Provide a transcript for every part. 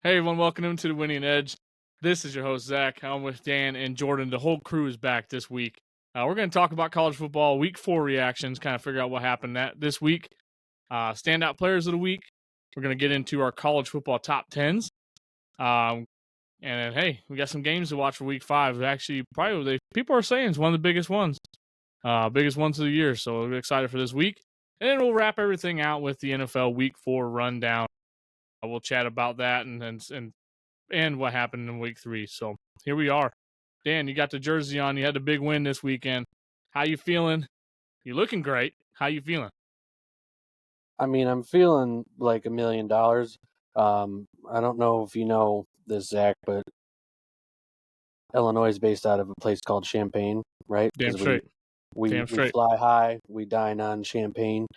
Hey everyone, welcome to the Winning Edge. This is your host Zach. I'm with Dan and Jordan. The whole crew is back this week. We're going to talk about college football, Week 4 reactions, kind of figure out what happened this week. Standout players of the week. We're going to get into our college football top 10s. And then, hey, we got some games to watch for Week 5. Actually, people are saying it's one of the biggest ones of the year. So we're excited for this week. And then we'll wrap everything out with the NFL Week 4 rundown. We'll chat about that and what happened in Week 3. So here we are. Dan, you got the jersey on. You had a big win this weekend. How you feeling? You're looking great. How you feeling? I mean, I'm feeling like $1 million. I don't know if you know this, Zach, but Illinois is based out of a place called Champaign, right? Damn straight. We fly high, we dine on champagne,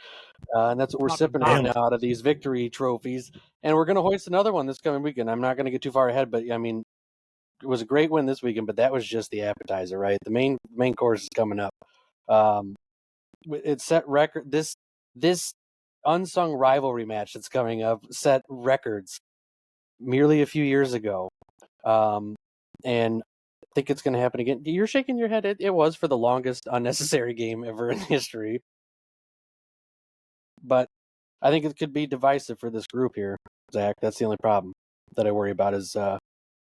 and that's what we're sipping right now out of these victory trophies. And we're going to hoist another one this coming weekend. I'm not going to get too far ahead, but I mean, it was a great win this weekend, but that was just the appetizer, right? The main course is coming up. It set record. This unsung rivalry match that's coming up set records merely a few years ago, and I think it's going to happen again. You're shaking your head. It was for the longest unnecessary game ever in history, but I think it could be divisive for this group here, Zach. That's the only problem that I worry about is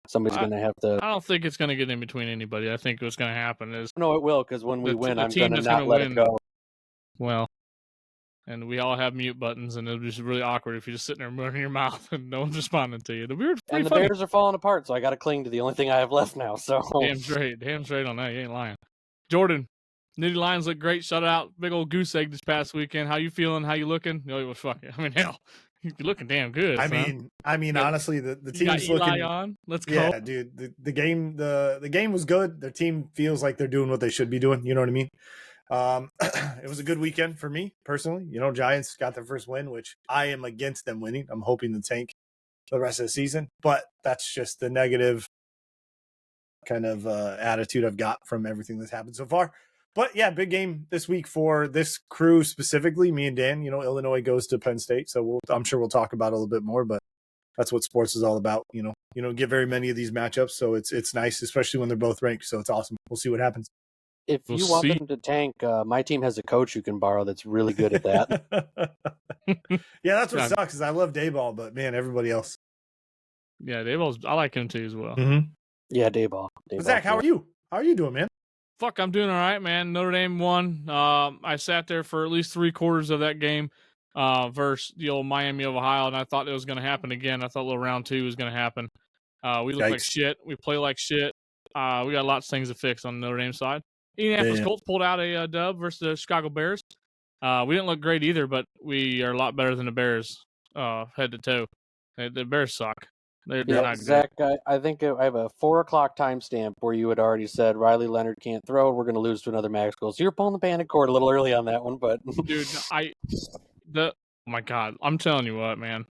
somebody's going to have to. I don't think it's going to get in between anybody. I think what's going to happen is no, it will, because when we win, I'm team going to that's not gonna let win, it go. Well, and we all have mute buttons, and it'll be just really awkward if you're just sitting there running your mouth and no one's responding to you. It'll be and the funny. Bears are falling apart, so I got to cling to the only thing I have left now. So damn straight on that. You ain't lying. Jordan, Nitty Lions look great. Shut out. Big old goose egg this past weekend. How you feeling? How you looking? No, it was fucking. I mean, hell, you're looking damn good. I mean, honestly, the team's looking on. Let's go. Yeah, dude. The game was good. Their team feels like they're doing what they should be doing. You know what I mean? It was a good weekend for me personally. You know, Giants got their first win, which I am against them winning. I'm hoping to tank the rest of the season, but that's just the negative kind of attitude I've got from everything that's happened so far. But yeah, big game this week for this crew specifically. Me and Dan, you know, Illinois goes to Penn State, so I'm sure we'll talk about it a little bit more, but that's what sports is all about. You don't get very many of these matchups, so it's nice, especially when they're both ranked. So it's awesome. We'll see what happens. If you want them to tank, my team has a coach you can borrow that's really good at that. Yeah, that's what sucks is I love Dayball, but man, everybody else. Yeah, Dayball's. I like him too as well. Mm-hmm. Yeah, Dayball. Zach, how are you? How are you doing, man? Fuck, I'm doing all right, man. Notre Dame won. I sat there for at least 3/4 of that game versus the old Miami of Ohio, and I thought it was going to happen again. I thought little round 2 was going to happen. We look like shit. We play like shit. We got lots of things to fix on the Notre Dame side. Indianapolis Colts pulled out a dub versus the Chicago Bears. We didn't look great either, but we are a lot better than the Bears head to toe. The Bears suck. They're not Zach, I think I have a 4:00 timestamp where you had already said Riley Leonard can't throw. We're going to lose to another max goal. So you're pulling the panic cord a little early on that one, but dude, oh my God, I'm telling you what, man.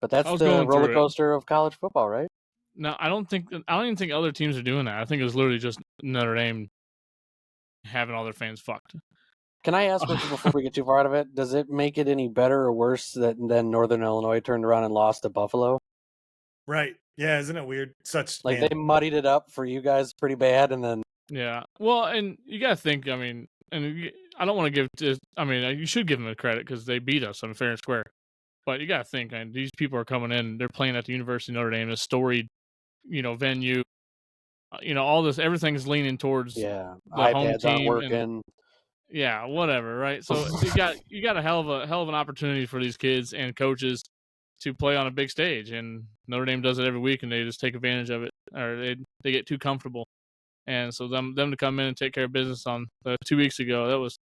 But that's the roller coaster of college football, right? No, I don't even think other teams are doing that. I think it was literally just Notre Dame having all their fans fucked. Can I ask before we get too far out of it? Does it make it any better or worse that then Northern Illinois turned around and lost to Buffalo? Right. Yeah, isn't it weird? They muddied it up for you guys pretty bad, and then yeah. Well, and you gotta think. I mean, and I don't want to give. I mean, you should give them the credit because they beat us on fair and square. But you gotta think, and these people are coming in. They're playing at the University of Notre Dame, a storied, venue. All this, everything's leaning towards the iPads home team. Aren't working. Yeah, whatever, right? So you got a hell of an opportunity for these kids and coaches to play on a big stage, and Notre Dame does it every week, and they just take advantage of it, or they get too comfortable, and so them to come in and take care of business on 2 weeks ago, that was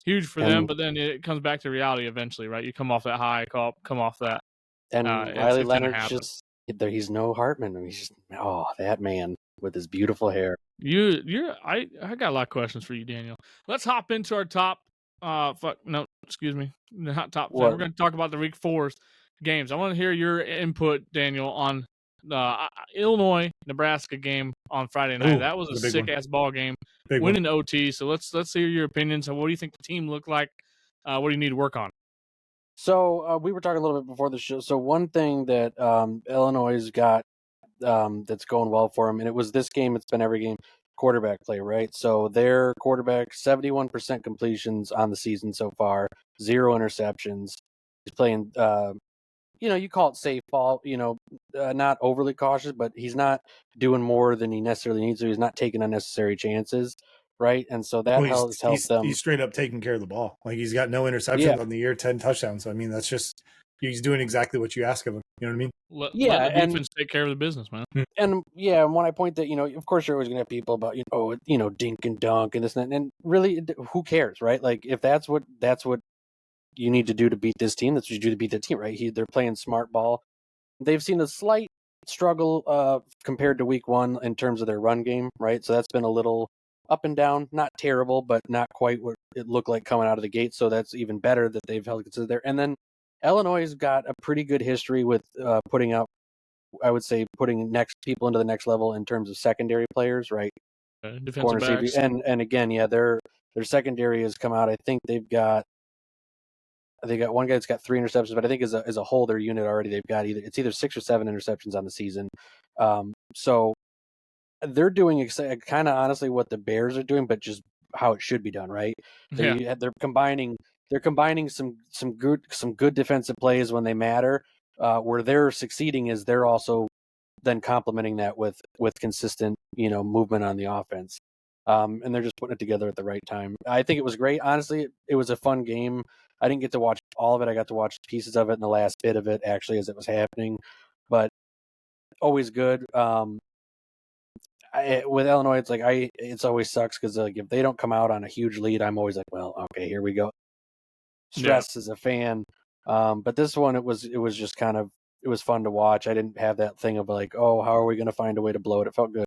huge for them. But then it comes back to reality eventually, right? You come off that high, come off that, and Riley Leonard he's no Hartman. He's just that man with his beautiful hair. I got a lot of questions for you, Daniel. Let's hop into our top. Excuse me, not top 10. We're going to talk about the Week 4 games. I want to hear your input, Daniel, on the Illinois-Nebraska game on Friday night. That was a sick-ass ball game. Winning OT. So let's hear your opinions on what do you think the team looked like. What do you need to work on? So we were talking a little bit before the show. So one thing that Illinois has got that's going well for them, and it was this game. It's been every game. Quarterback play, right? So their quarterback, 71% completions on the season so far, 0 interceptions. He's playing, you call it safe ball, not overly cautious, but he's not doing more than he necessarily needs to. He's not taking unnecessary chances, right? And so that Well, has helped them. he's straight up taking care of the ball. Like he's got no interceptions Yeah. on the year, 10 touchdowns. So, I mean, that's just he's doing exactly what you ask of him. You know what I mean? Let Yeah, the defense take care of the business, man. And when I point that, of course you're always gonna have people about, dink and dunk and this and that, and really, who cares, right? Like if that's what you need to do to beat this team, that's what you do to beat the team, right? They're playing smart ball. They've seen a slight struggle compared to week 1 in terms of their run game, right? So that's been a little up and down, not terrible, but not quite what it looked like coming out of the gate. So that's even better that they've held it there. And then Illinois has got a pretty good history with putting out, I would say, putting next people into the next level in terms of secondary players, right? Defensive Corner safety, backs. and again, yeah, their secondary has come out. I think they got one guy that's got 3 interceptions, but I think as a whole, their unit already they've got either 6 or 7 interceptions on the season. So they're doing kind of honestly what the Bears are doing, but just how it should be done, right? They're combining some good defensive plays when they matter. Where they're succeeding is they're also then complementing that with consistent, movement on the offense. And they're just putting it together at the right time. I think it was great. Honestly, it was a fun game. I didn't get to watch all of it. I got to watch pieces of it and the last bit of it actually as it was happening, but always good. With Illinois, it's always sucks because if they don't come out on a huge lead, I'm always like, well, okay, here we go. Stress as a fan. But this one, it was just kind of, it was fun to watch. I didn't have that thing of like, oh, how are we going to find a way to blow it? It felt good.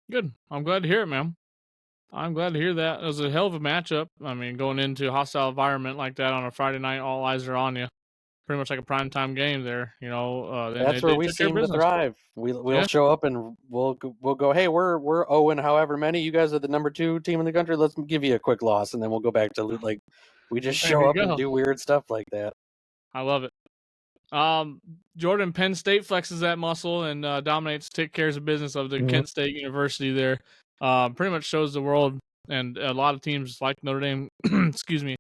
Good. I'm glad to hear it, man. I'm glad to hear that. It was a hell of a matchup. I mean, going into a hostile environment like that on a Friday night, all eyes are on you. Pretty much like a primetime game there, That's where we seem to thrive. We'll show up and we'll go, hey, we're 0 and however many. You guys are the number 2 team in the country. Let's give you a quick loss, and then we'll go back to like we just show up and do weird stuff like that. I love it. Jordan, Penn State flexes that muscle and dominates, take care of business of the Kent State University there. Pretty much shows the world and a lot of teams like Notre Dame, excuse me,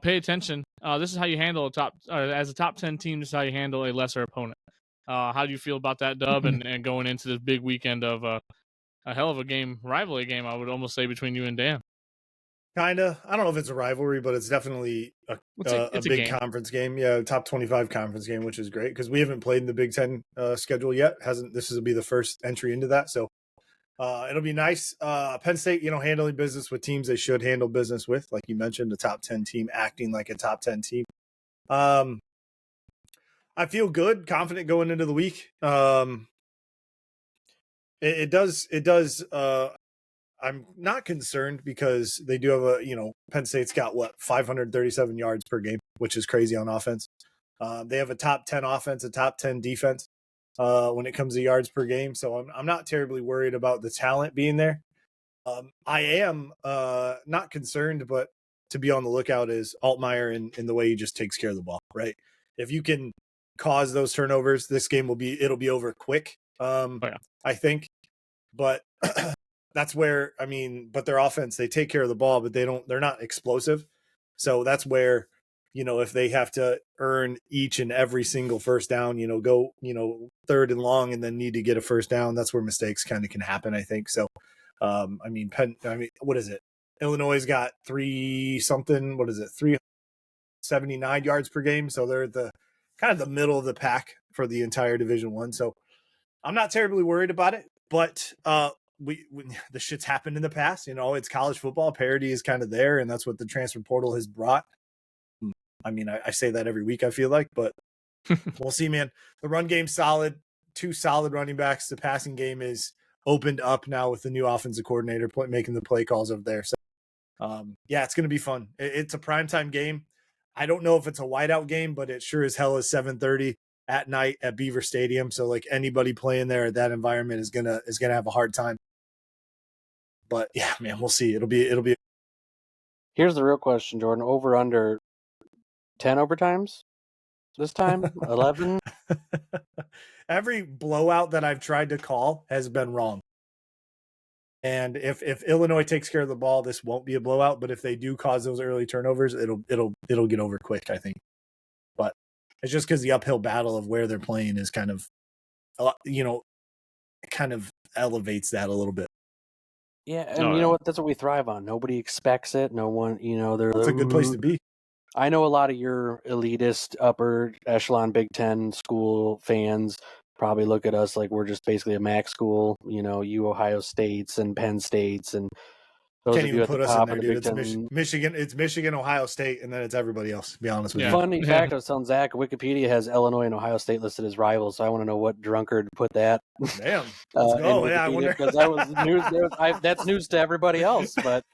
pay attention. This is how you handle as a top 10 team. This is how you handle a lesser opponent. How do you feel about that dub and going into this big weekend of a hell of a game, rivalry game, I would almost say, between you and Dan? Kinda. I don't know if it's a rivalry, but it's definitely a big game. Conference game. Yeah, top 25 conference game, which is great because we haven't played in the Big Ten schedule yet. This will be the first entry into that, so it'll be nice. Penn State, handling business with teams they should handle business with, like you mentioned, a top 10 team acting like a top 10 team. I feel good, confident going into the week. It does. I'm not concerned because they do have Penn State's got 537 yards per game, which is crazy on offense. They have a top 10 offense, a top 10 defense when it comes to yards per game. So I'm not terribly worried about the talent being there. I am not concerned, but to be on the lookout is Altmaier in the way he just takes care of the ball, right? If you can cause those turnovers, this game it'll be over quick. I think, but that's where, but their offense, they take care of the ball, but they're not explosive. So that's where, if they have to earn each and every single first down, go, 3rd and long and then need to get a first down, that's where mistakes kind of can happen, I think. So, what is it? Illinois got 379 yards per game. So they're the kind of the middle of the pack for the entire Division I. So I'm not terribly worried about it, but we the shit's happened in the past. It's college football. Parity is kind of there, and that's what the transfer portal has brought. I say that every week, I feel like, but we'll see, man. The run game's solid. 2 solid running backs. The passing game is opened up now with the new offensive coordinator making the play calls over there. So, it's going to be fun. It's a primetime game. I don't know if it's a whiteout game, but it sure as hell is 7:30 at night at Beaver Stadium. So like anybody playing there at that environment is gonna have a hard time. But yeah, man, we'll see. It'll be. Here's the real question, Jordan. Over under 10 overtimes? this time. 11. Every blowout that I've tried to call has been wrong. And if Illinois takes care of the ball, this won't be a blowout. But if they do cause those early turnovers, it'll get over quick, I think. But it's just because the uphill battle of where they're playing is kind of, kind of elevates that a little bit. Yeah, and you know what? That's what we thrive on. Nobody expects it. No one, they're. It's a good place to be. I know a lot of your elitist upper echelon Big Ten school fans probably look at us like we're just basically a MAC school. You Ohio States and Penn States and those Can't of you even at put the us in top there, of the dude. Big It's Ten. Michigan. It's Michigan, Ohio State, and then it's everybody else. To be honest with you. Funny fact, I was telling Zach, Wikipedia has Illinois and Ohio State listed as rivals. So I want to know what drunkard put that. Damn. Let's go. Yeah, I wonder because that was news. That's news to everybody else, but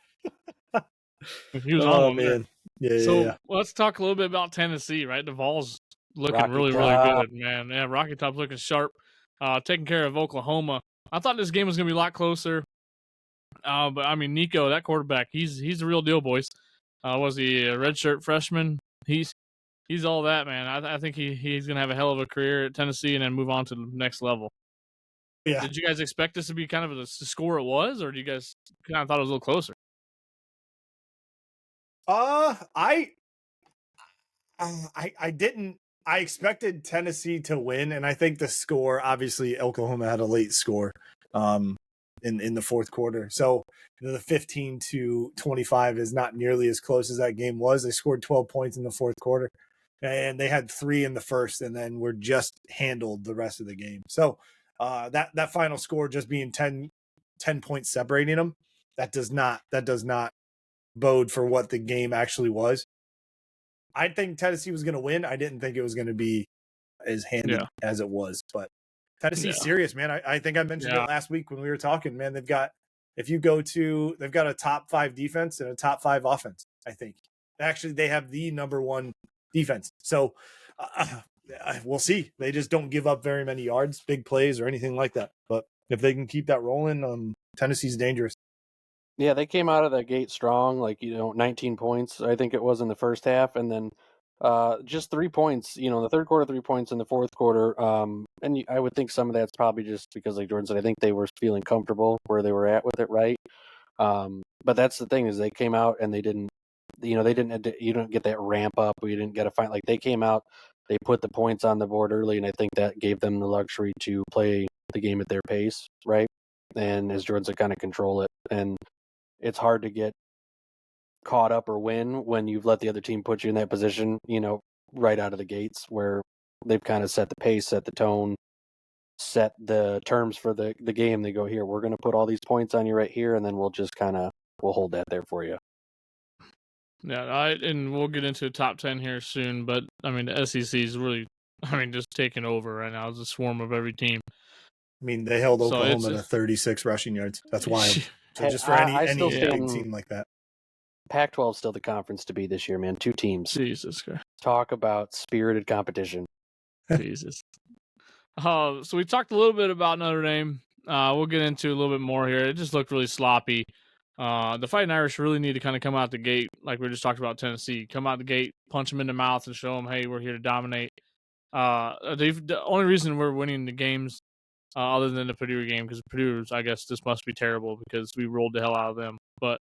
he was on one man. There. So let's talk a little bit about Tennessee, right? The Vols looking really good, man. Yeah, Rocky Top's looking sharp, taking care of Oklahoma. I thought this game was going to be a lot closer, but I mean, Nico, that quarterback, he's the real deal, boys. Was he a redshirt freshman? He's all that, man. I think he's going to have a hell of a career at Tennessee and then move on to the next level. Yeah. Did you guys expect this to be kind of the score it was, or do you guys kind of thought it was a little closer? I didn't. I expected Tennessee to win, and I think the score, obviously, Oklahoma had a late score in the fourth quarter. So the 15-25 is not nearly as close as that game was. They scored 12 points in the fourth quarter, and they had 3 in the first, and then were just handled the rest of the game. So that final score just being 10 points separating them, that does not bode for what the game actually was. I think Tennessee was going to win. I didn't think it was going to be as handed as it was, but Tennessee's serious, man. I think I mentioned it last week when we were talking, man. They've got a top 5 defense and a top 5 offense. I think actually they have the number 1 defense. So we'll see. They just don't give up very many yards, big plays, or anything like that. But if they can keep that rolling, Tennessee's dangerous. Yeah, they came out of the gate strong, 19 points, I think it was in the first half, and then just 3 points, in the third quarter, 3 points in the fourth quarter. And I would think some of that's probably just because, like Jordan said, I think they were feeling comfortable where they were at with it, right? But that's the thing is they came out and they didn't, you don't get that ramp up. We didn't get a fight. Like they came out, they put the points on the board early, and I think that gave them the luxury to play the game at their pace, right? And as Jordan said, kind of control it. And it's hard to get caught up or win when you've let the other team put you in that position, right out of the gates where they've kind of set the pace, set the tone, set the terms for the game. They go, here, we're going to put all these points on you right here, and then we'll just we'll hold that there for you. Yeah, and we'll get into the top 10 here soon, but I mean, the SEC is really, just taking over right now. It's a swarm of every team. I mean, they held Oklahoma to 36 rushing yards. That's wild. So just for any big team like that. Pac-12 is still the conference to be this year, man. 2 teams. Jesus Christ. Talk about spirited competition. Jesus. So we talked a little bit about Notre Dame. We'll get into a little bit more here. It just looked really sloppy. The Fighting Irish really need to kind of come out the gate, like we just talked about Tennessee. Come out the gate, punch them in the mouth, and show them, hey, we're here to dominate. The only reason we're winning the games, other than the Purdue game, because Purdue, I guess this must be terrible because we rolled the hell out of them. But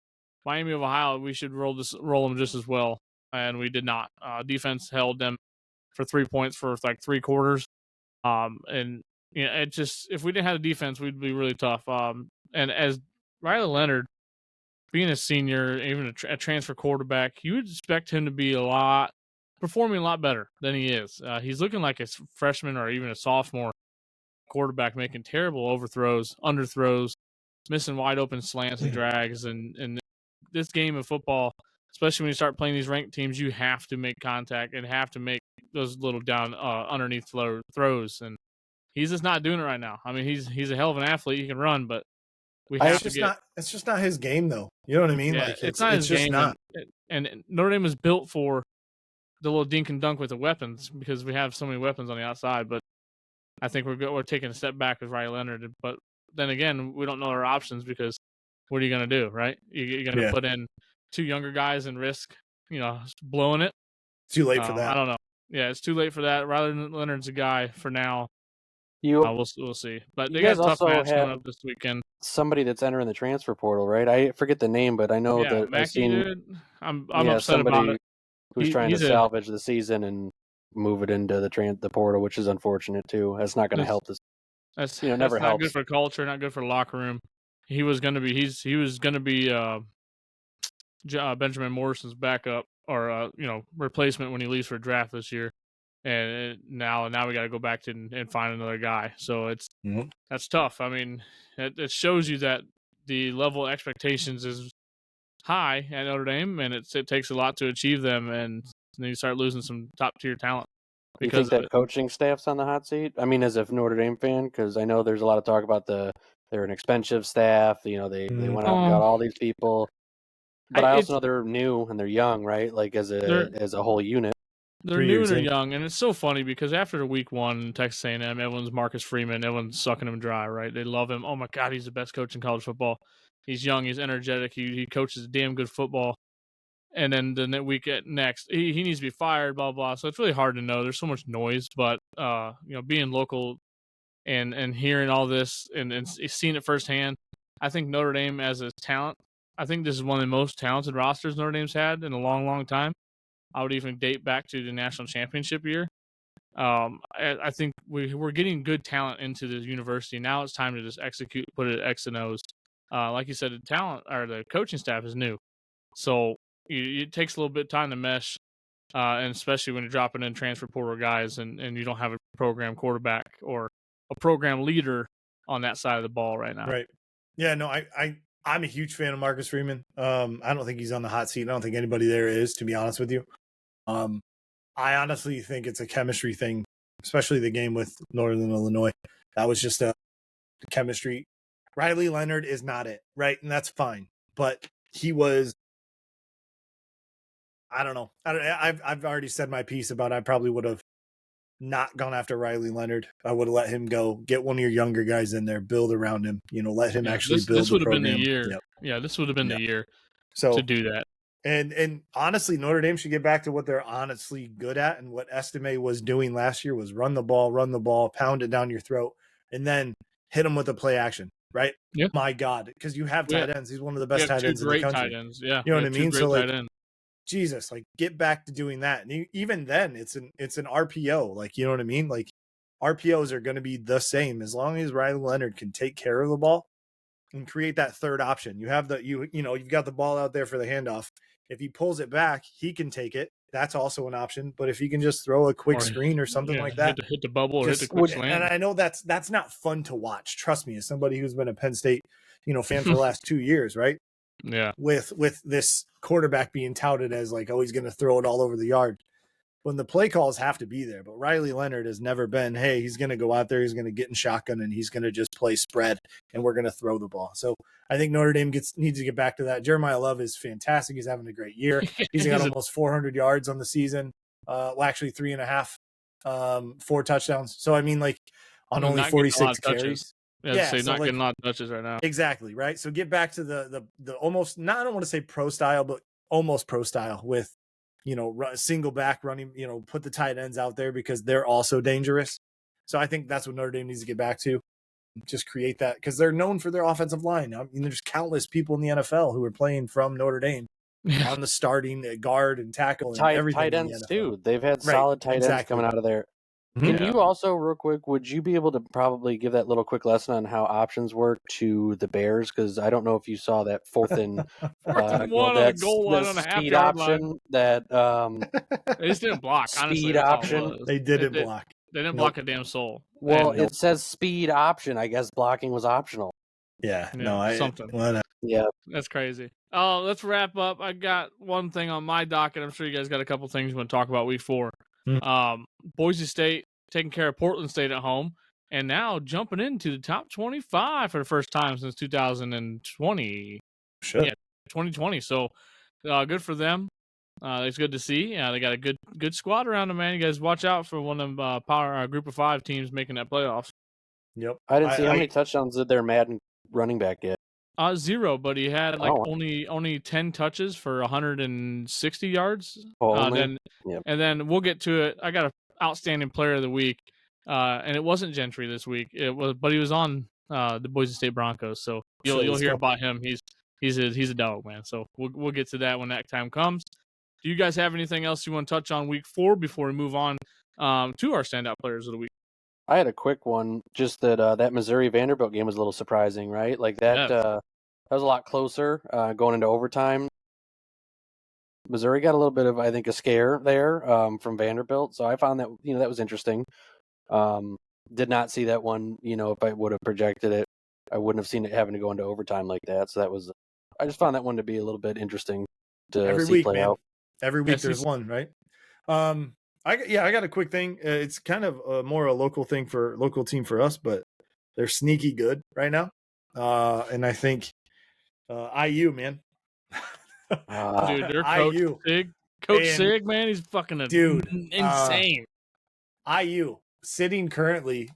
Miami of Ohio, we should roll them just as well, and we did not. Defense held them for 3 points for like 3 quarters. And it just, if we didn't have the defense, we'd be really tough. And as Riley Leonard, being a senior, even a transfer quarterback, you would expect him to be performing a lot better than he is. He's looking like a freshman or even a sophomore quarterback, making terrible overthrows, underthrows, missing wide open slants and drags. And this game of football, especially when you start playing these ranked teams, you have to make contact and have to make those little down underneath throws. And he's just not doing it right now. I mean, he's a hell of an athlete. He can run, but it's just not his game, though. You know what I mean? Yeah, it's not his game. And Notre Dame is built for the little dink and dunk with the weapons because we have so many weapons on the outside. But I think we're taking a step back with Riley Leonard. But then again, we don't know our options because what are you going to do, right? You're going to put in 2 younger guys and risk, blowing it. Too late for that. I don't know. Yeah, it's too late for that. Riley Leonard's a guy for now. You We'll see. But you they got guys a tough also match have coming up this weekend. somebody that's entering the transfer portal, right? I forget the name, but I know Yeah, that I've Mackey, seen dude. I'm upset about it. somebody who's trying to He's a salvage the season and move it into the portal, which is unfortunate too. That's not going to that's help this. that's Never not good helps. for culture, not good for locker room. He was gonna be Benjamin Morrison's backup or replacement when he leaves for draft this year, and now we got to go back to and find another guy. So that's tough. I mean, it shows you that the level of expectations is high at Notre Dame, and it takes a lot to achieve them, and then you start losing some top tier talent You because think of that it. coaching staff's on the hot seat? I mean, as a Notre Dame fan, because I know there's a lot of talk about they're an expensive staff. They went out and got all these people, but I also It's know they're new and they're young, right? Like as they're a whole unit. they're 3 new years and they're in. young, and it's so funny because after week one, Texas A&M, everyone's Marcus Freeman, everyone's sucking him dry, right? They love him. Oh my God, he's the best coach in college football. He's young, he's energetic, he coaches damn good football. And then the week next, he needs to be fired, blah blah. So it's really hard to know. There's so much noise, but being local and hearing all this and seeing it firsthand, I think Notre Dame as a talent, I think this is one of the most talented rosters Notre Dame's had in a long, long time. I would even date back to the national championship year. I think we're getting good talent into the university. Now it's time to just execute, put it at X and O's. Like you said, the talent or the coaching staff is new, so it takes a little bit of time to mesh, and especially when you're dropping in transfer portal guys and you don't have a program quarterback or a program leader on that side of the ball right now. Right. Yeah, no, I'm a huge fan of Marcus Freeman. I don't think he's on the hot seat. I don't think anybody there is, to be honest with you. I honestly think it's a chemistry thing, especially the game with Northern Illinois. That was just a chemistry. Riley Leonard is not it, right? And that's fine. But he was, I don't know. I've already said my piece about I probably would have not gone after Riley Leonard. I would have let him go. Get one of your younger guys in there, build around him. Let him actually build. This would have been the program. year. Yep. Yeah, this would have been the year So to do that. And honestly, Notre Dame should get back to what they're honestly good at, and what Estime was doing last year was run the ball, pound it down your throat, and then hit them with a play action. Right? Yeah. My God, because you have tight ends. He's one of the best tight two ends in the great country. tight ends. Yeah, You know what I mean? So like, tight ends. Jesus, like get back to doing that. And even then, it's an RPO. Like, you know what I mean? Like RPOs are going to be the same as long as Riley Leonard can take care of the ball and create that third option. You have you've got the ball out there for the handoff. If he pulls it back, he can take it. That's also an option. But if he can just throw a quick screen or something like that, hit the bubble or hit the quick slant. And I know that's not fun to watch. Trust me, as somebody who's been a Penn State, fan for the last 2 years, right? Yeah. With this quarterback being touted as like, oh, he's going to throw it all over the yard. When the play calls have to be there. But Riley Leonard has never been, hey, he's going to go out there, he's going to get in shotgun, and he's going to just play spread, and we're going to throw the ball. So I think Notre Dame needs to get back to that. Jeremiah Love is fantastic. He's having a great year. He's got almost 400 yards on the season. Actually 3.5, 4 touchdowns. So, I mean, like, on only 46 carries. Yeah, so not getting a lot of touches right now. Exactly, right? So get back to the almost, not, I don't want to say pro style, but almost pro style with, single back running, put the tight ends out there because they're also dangerous. So I think that's what Notre Dame needs to get back to. Just create that, because they're known for their offensive line. I mean, there's countless people in the NFL who are playing from Notre Dame on the starting guard and tackle and everything. Tight ends too. They've had solid tight ends coming out of there. Can you also, real quick, would you be able to probably give that little quick lesson on how options work to the Bears? Because I don't know if you saw that fourth and one on the goal line on a half yard line. That they just didn't block. Speed option. They didn't block. They didn't block a damn soul. Well, it says speed option. I guess blocking was optional. Yeah. Something. Yeah. That's crazy. Let's wrap up. I got one thing on my docket. I'm sure you guys got a couple things you want to talk about week 4. Boise State taking care of Portland State at home, and now jumping into the top 25 for the first time since 2020. Sure. Yeah, 2020. So good for them. It's good to see. They got a good squad around them, man. You guys watch out for one of them power group of 5 teams making that playoffs. Yep. I didn't see how many touchdowns did their Madden running back get. 0, but he had like Oh, only 10 touches for 160 yards. only. Yep. And then we'll get to it. I got an outstanding player of the week, and it wasn't Gentry this week. But he was on the Boise State Broncos, so you'll hear about him. He's a dog, man. So we'll get to that when that time comes. Do you guys have anything else you want to touch on week 4 before we move on to our standout players of the week? I had a quick one, just that that Missouri Vanderbilt game was a little surprising, right? Like that. Yes. That was a lot closer going into overtime. Missouri got a little bit of, I think, a scare there from Vanderbilt, so I found that that was interesting. Did not see that one. If I would have projected it, I wouldn't have seen it having to go into overtime like that. So I just found that one to be a little bit interesting to every see week, play man. out. Every week there's one, right? I got a quick thing. It's kind of more a local team for us, but they're sneaky good right now. And I think IU, man. Dude, their coach IU. Sig, man, he's fucking insane. IU sitting currently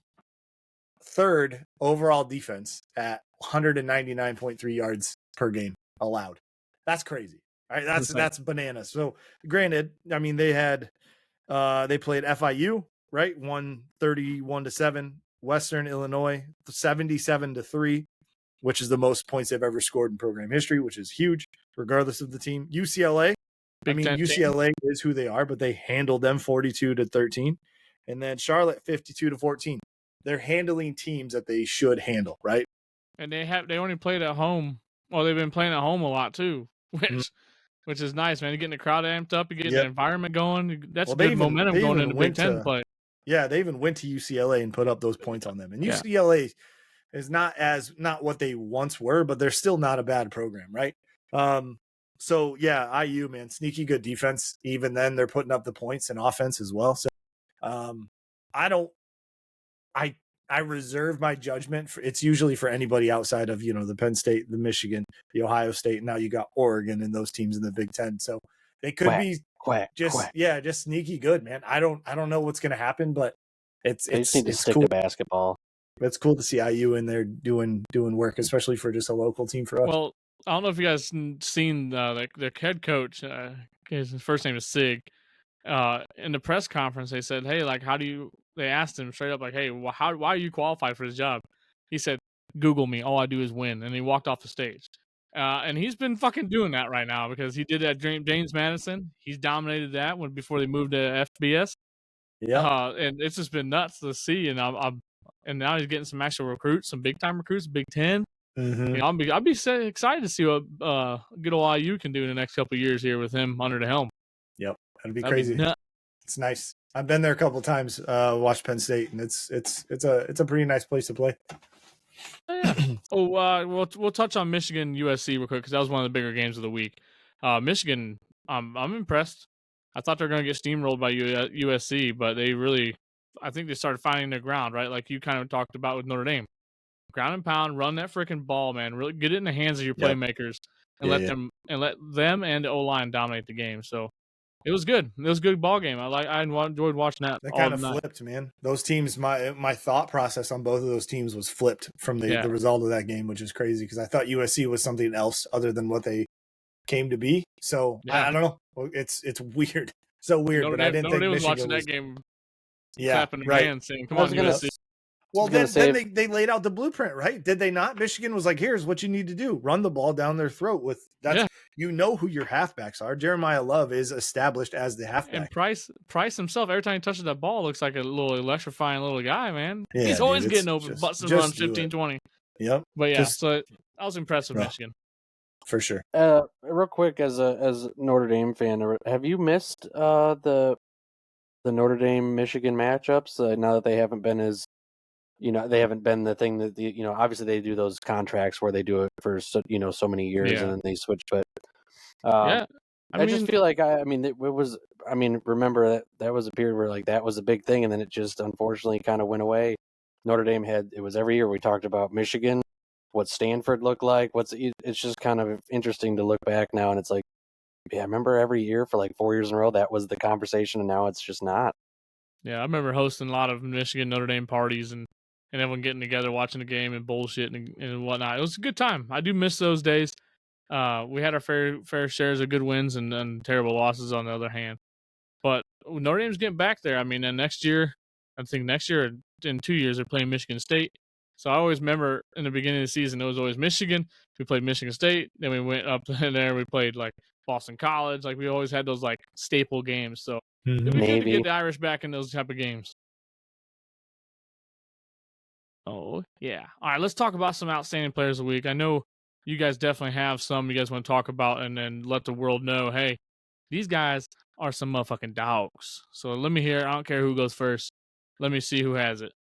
third overall defense at 199.3 yards per game allowed. That's crazy. All right, that's bananas. So granted, I mean they played FIU, right? 131-7, Western Illinois 77-3, which is the most points they've ever scored in program history, which is huge, regardless of the team. UCLA, UCLA is who they are, but they handled them 42-13. And then Charlotte 52-14. They're handling teams that they should handle, right? And they only played at home. Well, they've been playing at home a lot too, which is nice, man. You're getting the crowd amped up, you're getting the environment going. That's good momentum going into Big Ten play. Yeah, they even went to UCLA and put up those points on them. And UCLA is not what they once were, but they're still not a bad program, right? So yeah, IU, man, sneaky good defense. Even then, they're putting up the points and offense as well. So I reserve my judgment it's usually for anybody outside of the Penn State, the Michigan, the Ohio State. Now you got Oregon and those teams in the Big Ten. So they could be just sneaky good, man. I don't know what's going to happen, but it's need to stick cool. to basketball. It's cool to see IU in there doing work, especially for just a local team for us. Well, I don't know if you guys seen their head coach. His first name is Sig. In the press conference, they said, "Hey, like, They asked him straight up, like, "Hey, why are you qualified for this job?" He said, "Google me. All I do is win." And he walked off the stage. And he's been fucking doing that right now because he did that James Madison. He's dominated that before they moved to FBS. Yeah, and it's just been nuts to see. And and now he's getting some actual recruits, some big time recruits, Big Ten. Mm-hmm. I'd be excited to see what good old IU can do in the next couple of years here with him under the helm. Yep, that'd be crazy. It's nice. I've been there a couple of times, watched Penn State, and it's a pretty nice place to play. Yeah. We'll touch on Michigan USC real quick because that was one of the bigger games of the week. Michigan, I'm impressed. I thought they were going to get steamrolled by USC, but I think they started finding their ground, right? Like you kind of talked about with Notre Dame. Ground and pound, run that freaking ball, man. Really get it in the hands of your playmakers and let them and the O-line dominate the game. So it was good. It was a good ball game. I enjoyed watching that. That kind of flipped, man. Those teams, my thought process on both of those teams was flipped from the result of that game, which is crazy because I thought USC was something else other than what they came to be. So I don't know. It's weird, so weird. But I didn't think Michigan was watching that game. Yeah, clapping their hands, saying, "Come on, USC." Well, then they laid out the blueprint, right? Did they not? Michigan was like, "Here's what you need to do: run the ball down their throat." With that's who your halfbacks are. Jeremiah Love is established as the halfback, and Price himself. Every time he touches that ball, looks like a little electrifying little guy, man. Yeah, he's always getting open, butts and runs 15-20. Yep. But so I was impressed with Michigan for sure. Real quick, as a Notre Dame fan, have you missed the Notre Dame Michigan matchups now that they haven't been as they haven't been the thing that obviously they do those contracts where they do it for so many years and then they switch. But I just feel like remember that was a period where like that was a big thing, and then it just unfortunately kind of went away. Notre Dame it was every year we talked about Michigan, what Stanford looked like. It's just kind of interesting to look back now, and it's like, I remember every year for like 4 years in a row that was the conversation, and now it's just not. Yeah, I remember hosting a lot of Michigan Notre Dame parties, and and everyone getting together, watching the game and bullshit and whatnot. It was a good time. I do miss those days. We had our fair shares of good wins and terrible losses on the other hand. But Notre Dame's getting back there. I mean, and next year, I think next year in 2 years they're playing Michigan State. So I always remember in the beginning of the season it was always Michigan. We played Michigan State, then we went up in there. We played like Boston College. Like we always had those like staple games. So it'd be good to Navy. get the Irish back in those type of games. Oh yeah. All right, let's talk about some outstanding players of the week. I know you guys definitely have some you guys want to talk about and then let the world know, hey, these guys are some motherfucking dogs. So let me hear. I don't care who goes first. Let me see who has it.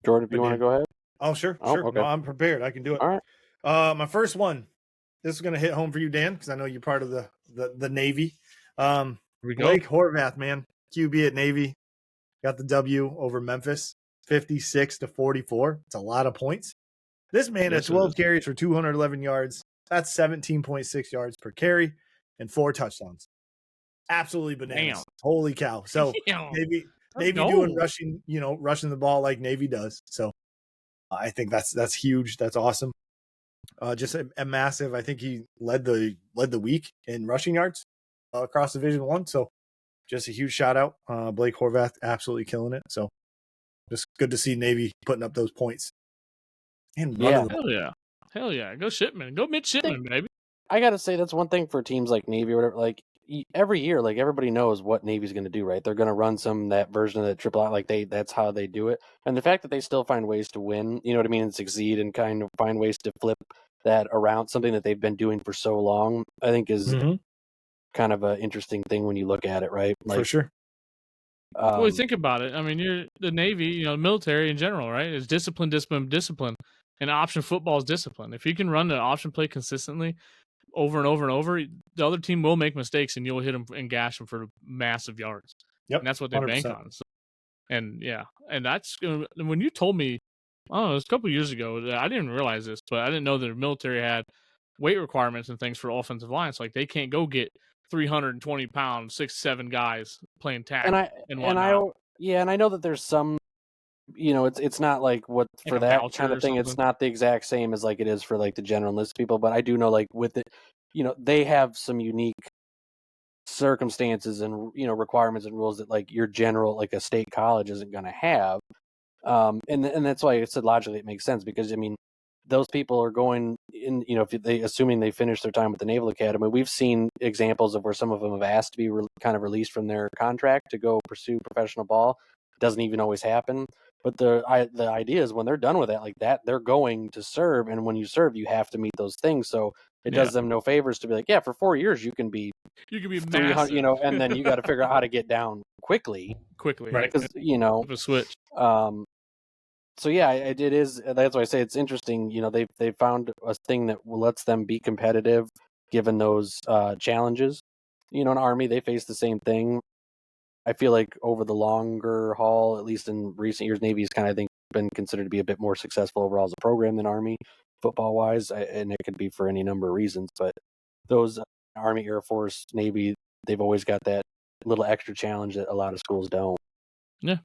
Jordan, if you want to go ahead. Oh, sure. Okay. No, I'm prepared. I can do it. All right. My first one. This is going to hit home for you, Dan, because I know you're part of the Navy. Blake Horvath, man, QB at Navy, got the W over Memphis, 56-44. It's a lot of points. This man had 12 carries for 211 yards. That's 17.6 yards per carry and 4 touchdowns. Absolutely bananas. Damn. Holy cow. So Navy doing rushing the ball like Navy does. So I think that's huge. That's awesome. Just a massive. I think he led the week in rushing yards across Division I. So just a huge shout out. Blake Horvath absolutely killing it. So just good to see Navy putting up those points. And hell yeah, go Shipman, go midshipman, baby. I gotta say that's one thing for teams like Navy or whatever. Like every year, like everybody knows what Navy's going to do, right? They're going to run that version of the triple out, like that's how they do it. And the fact that they still find ways to win, you know what I mean, and succeed, and kind of find ways to flip that around, something that they've been doing for so long, I think is kind of an interesting thing when you look at it, right? Like, for sure. Well, you think about it. I mean, you're the Navy, military in general, right? It's discipline, and option football is discipline. If you can run the option play consistently over and over and over, the other team will make mistakes, and you'll hit them and gash them for massive yards. Yep, and that's what they 100%. bank on. So, and that's when you told me, it was a couple of years ago. I didn't realize this, but I didn't know that the military had weight requirements and things for offensive lines. Like they can't go get 320 pounds, 6'7" guys playing tackle and whatnot. And I know that there's some, it's not like what for that kind of thing. It's not the exact same as like it is for like the general enlist people, but I do know like with it, they have some unique circumstances and requirements and rules that like your general, like a state college isn't going to have. And that's why I said logically it makes sense, because I mean those people are going in, assuming they finish their time with the Naval Academy. We've seen examples of where some of them have asked to be kind of released from their contract to go pursue professional ball. It doesn't even always happen. But the idea is when they're done with that, like that, they're going to serve, and when you serve, you have to meet those things. So it does them no favors to be like, for 4 years you can be 300, and then you got to figure out how to get down quickly, right? Because a switch. So yeah, it is. That's why I say it's interesting. They found a thing that lets them be competitive, given those challenges. In Army, they face the same thing. I feel like over the longer haul, at least in recent years, Navy's kind of, I think, been considered to be a bit more successful overall as a program than Army, football-wise, and it could be for any number of reasons. But those Army, Air Force, Navy, they've always got that little extra challenge that a lot of schools don't. Yeah,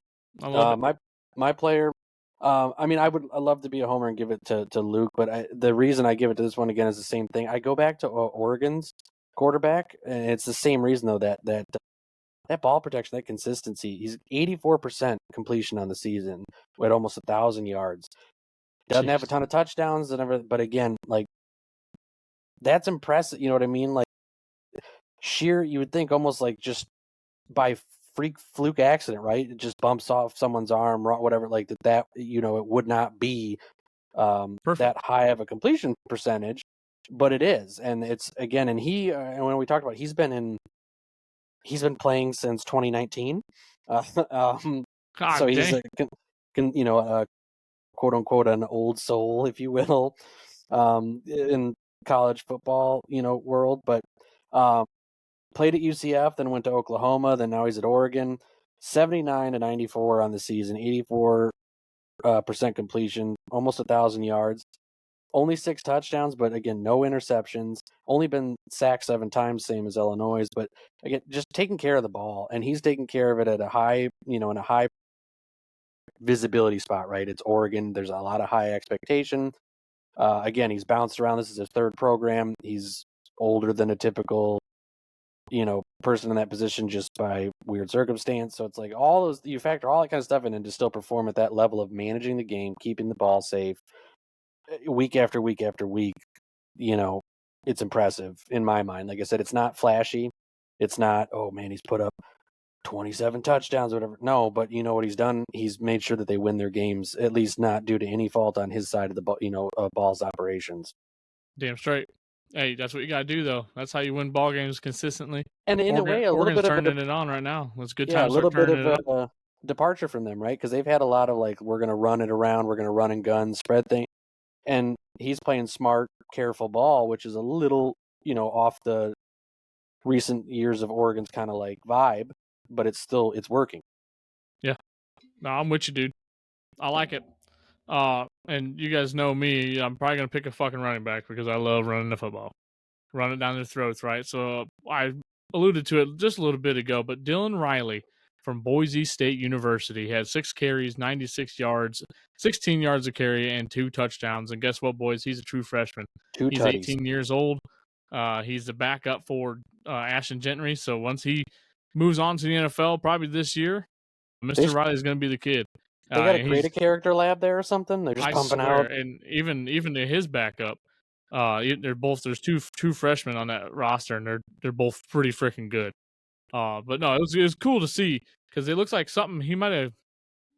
I love it. My player, I mean, I'd love to be a homer and give it to Luke, but the reason I give it to this one again is the same thing. I go back to Oregon's quarterback, and it's the same reason though, that ball protection, that consistency. He's 84% completion on the season at almost 1,000 yards. Doesn't have a ton of touchdowns and everything, but again, like that's impressive. You know what I mean? Like sheer, you would think almost like just by fluke accident, right? It just bumps off someone's arm or whatever, like that. It would not be that high of a completion percentage, but it is, and it's again. And and when we talked about, he's been playing since 2019. So he's a quote unquote an old soul, if you will, in college football, world. But played at UCF, then went to Oklahoma, then now he's at Oregon. 79-94 on the season, 84% completion, almost 1,000 yards. Only 6 touchdowns, but again, no interceptions. Only been sacked 7 times, same as Illinois. But again, just taking care of the ball, and he's taking care of it at a high, in a high visibility spot, right? It's Oregon. There's a lot of high expectation. Again, he's bounced around. This is his third program. He's older than a typical, person in that position just by weird circumstance. So it's like you factor all that kind of stuff in and to still perform at that level of managing the game, keeping the ball safe week after week after week, it's impressive in my mind. Like I said, it's not flashy. It's not, oh man, he's put up 27 touchdowns or whatever. No, but you know what he's done? He's made sure that they win their games, at least not due to any fault on his side of the ball, ball's operations. Damn straight. Hey, that's what you got to do, though. That's how you win ball games consistently. And in Oregon, a way, a little Oregon's bit turning of it on right now. It's a good a time to little start bit turning of it up. a departure from them, right? Because they've had a lot of like, we're going to run it around, we're going to run and gun, spread thing. And he's playing smart, careful ball, which is a little, off the recent years of Oregon's kind of like vibe, but it's working. Yeah. No, I'm with you, dude. I like it. And you guys know me. I'm probably going to pick a fucking running back because I love running the football. Run it down their throats, right? So I alluded to it just a little bit ago, but Dylan Riley from Boise State University had 6 carries, 96 yards, 16 yards of carry, and 2 touchdowns. And guess what, boys? He's a true freshman. He's tutties. 18 years old. He's the backup for Ashton Gentry. So once he moves on to the NFL, probably this year, Mr. Riley is going to be the kid. They got to create a character lab there or something. They're just pumping out. And even to his backup, there's two freshmen on that roster, and they're both pretty freaking good. But no, it was cool to see because it looks like something he might have.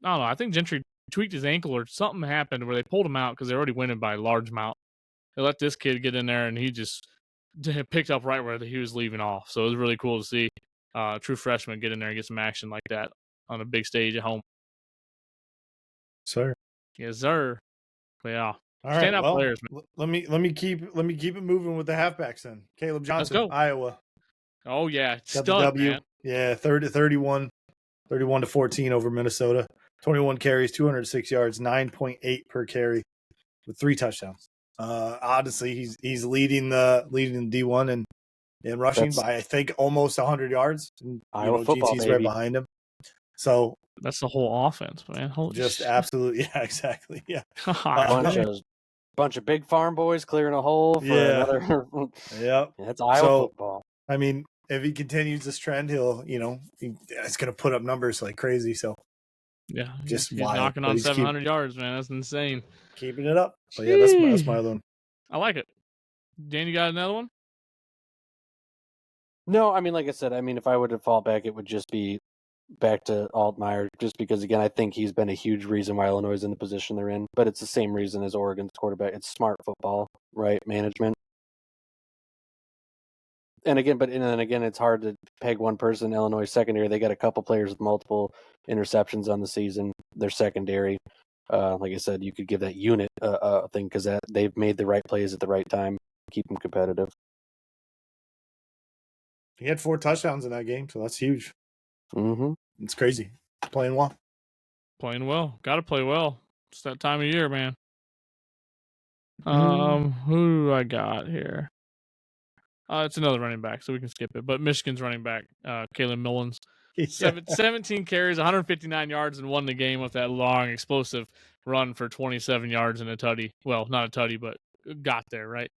I don't know. I think Gentry tweaked his ankle or something happened where they pulled him out because they already winning by a large amount. They let this kid get in there, and he just picked up right where he was leaving off. So it was really cool to see a true freshman get in there and get some action like that on a big stage at home. Sir. Yes, sir. But yeah. All right. Standout players, man. Let me keep it moving with the halfbacks then. Caleb Johnson, Let's go. Iowa. Oh yeah, Got the W. Man. Yeah, 31 to 14 over Minnesota. 21 carries, 206 yards, 9.8 per carry, with 3 touchdowns. Honestly, he's leading the D1 and rushing by I think almost 100 yards. And, Iowa football, GT's baby. right behind him. So that's the whole offense, man. Holy just shit. Absolutely, yeah, exactly, yeah. Bunch of big farm boys clearing a hole for another. Yep, that's Iowa football. I mean, if he continues this trend, he'll, it's going to put up numbers like crazy. So yeah, just he's knocking on 700 yards, man. That's insane. Keeping it up. But yeah, that's my other one. I like it. Dan, you got another one? No, I mean, like I said, if I were to fall back, it would just be back to Altmaier, just because, again, I think he's been a huge reason why Illinois is in the position they're in. But it's the same reason as Oregon's quarterback. It's smart football, right? Management. And again, it's hard to peg one person. Illinois secondary, they got a couple players with multiple interceptions on the season. Their secondary, like I said, you could give that unit a thing because they've made the right plays at the right time, keep them competitive. He had 4 touchdowns in that game, so that's huge. Mm-hmm. It's crazy. Playing well. Got to play well. It's that time of year, man. Who do I got here? It's another running back, so we can skip it. But Michigan's running back, Kalen Mullins, 17 carries, 159 yards, and won the game with that long, explosive run for 27 yards and a tutty. Well, not a tutty, but got there, right?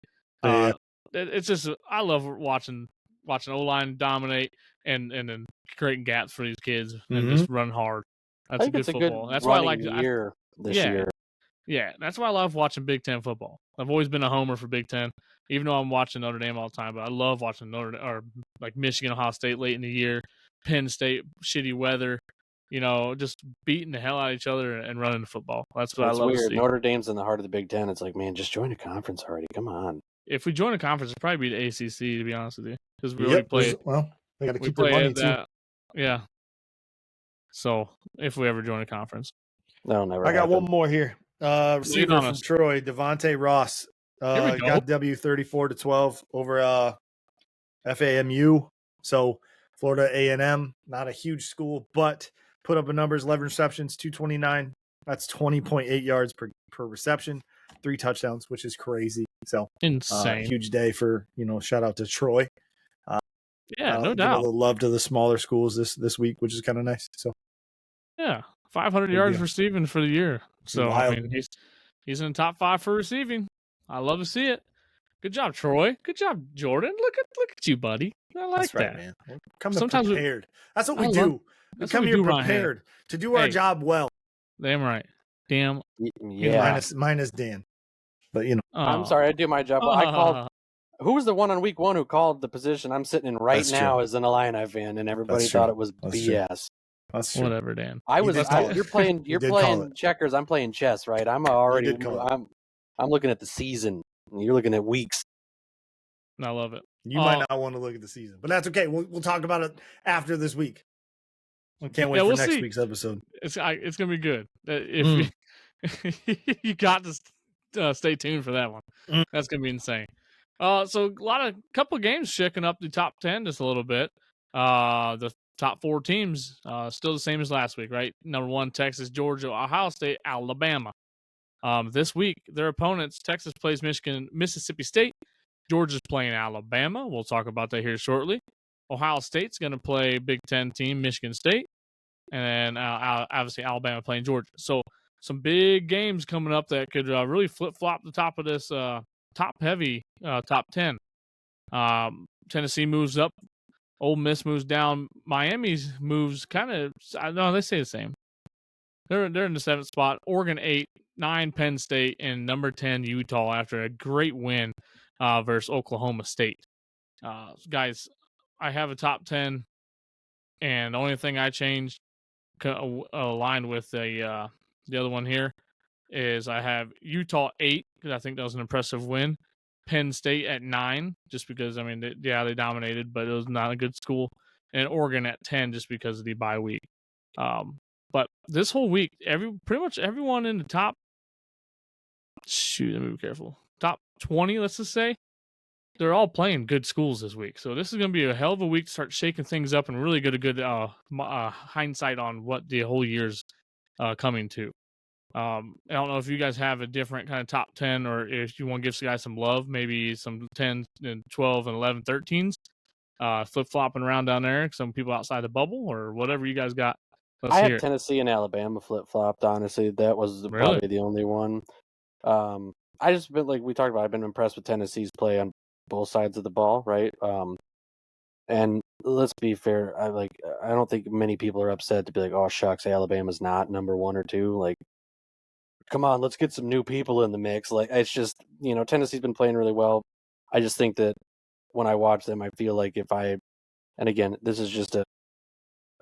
It's just I love watching O-line dominate and then creating gaps for these kids and just run hard. That's good football. That's why I like year this year. Yeah, that's why I love watching Big Ten football. I've always been a homer for Big Ten, even though I'm watching Notre Dame all the time. But I love watching Michigan, Ohio State late in the year, Penn State, shitty weather. Just beating the hell out of each other and running the football. That's what I love to see. Notre Dame's in the heart of the Big Ten. It's like, man, just join a conference already. Come on. If we join a conference, it'd probably be the ACC, to be honest with you, because we already play. Well, they got to keep their money too. Yeah. So if we ever join a conference, that'll never. I got one more here. Receiver from Troy, Devontae Ross, got W 34-12 over FAMU. So Florida A&M, not a huge school, but put up a numbers: 11 receptions, 229. That's 20.8 yards per reception, 3 touchdowns, which is crazy. So insane. Huge day for shout out to Troy. No doubt. Give a little love to the smaller schools this week, which is kind of nice. So yeah, 500 Big yards deal. receiving for the year. So I Wild. mean, he's in the top 5 for receiving. I love to see it. Good job, Troy. Good job, Jordan. Look at you, buddy. I like That's right, that. man. We're coming Sometimes prepared. That's what we I do. love- We that's come what we here do around here. prepared to do our Hey. job well. Damn right. Damn. Yeah. Minus Dan. But I'm sorry, I do my job. Well, I called. Who was the one on week 1 who called the position I'm sitting in right That's now true. as an Illini fan, and everybody That's thought true. it was That's true. BS. That's true. Whatever, Dan. You're playing You did call it. checkers. I'm playing chess, right? I'm already. did call it. I'm looking at the season. And you're looking at weeks. I love it. You might not want to look at the season, but that's okay. We'll talk about it after this week. Can't wait for next week's episode. It's gonna be good. If you got to stay tuned for that one. That's gonna be insane. So couple of games shaking up the top 10 just a little bit. The top 4 teams still the same as last week, right? Number 1, Texas, Georgia, Ohio State, Alabama. This week their opponents: Texas plays Michigan, Mississippi State. Georgia's playing Alabama. We'll talk about that here shortly. Ohio State's going to play Big Ten team Michigan State, and then obviously Alabama playing Georgia. So some big games coming up that could really flip-flop the top of this top-heavy top 10. Tennessee moves up. Ole Miss moves down. Miami's moves kind of – no, they stay the same. They're in the 7th spot. Oregon 8, 9 Penn State, and number 10 Utah after a great win versus Oklahoma State. Guys, I have a top 10, and the only thing I changed aligned with the other one here is I have Utah 8 because I think that was an impressive win. Penn State at 9 just because, I mean, they dominated, but it was not a good school. And Oregon at 10 just because of the bye week. But this whole week, pretty much everyone in the top, let me be careful, top 20, let's just say, they're all playing good schools this week. So this is going to be a hell of a week to start shaking things up and really get a good hindsight on what the whole year's coming to. I don't know if you guys have a different kind of top 10 or if you want to give guys some love, maybe some 10 and 12 and 11, 13s, flip-flopping around down there, some people outside the bubble or whatever you guys got. I have Tennessee and Alabama flip-flopped, honestly. That was probably the only one. I just been, like we talked about, I've been impressed with Tennessee's play on both sides of the ball, right? And let's be fair, I don't think many people are upset to be like, oh shucks, Alabama's not number 1 or 2. Like, come on, let's get some new people in the mix. Like, it's just, Tennessee's been playing really well. I just think that when I watch them, I feel like and again, this is just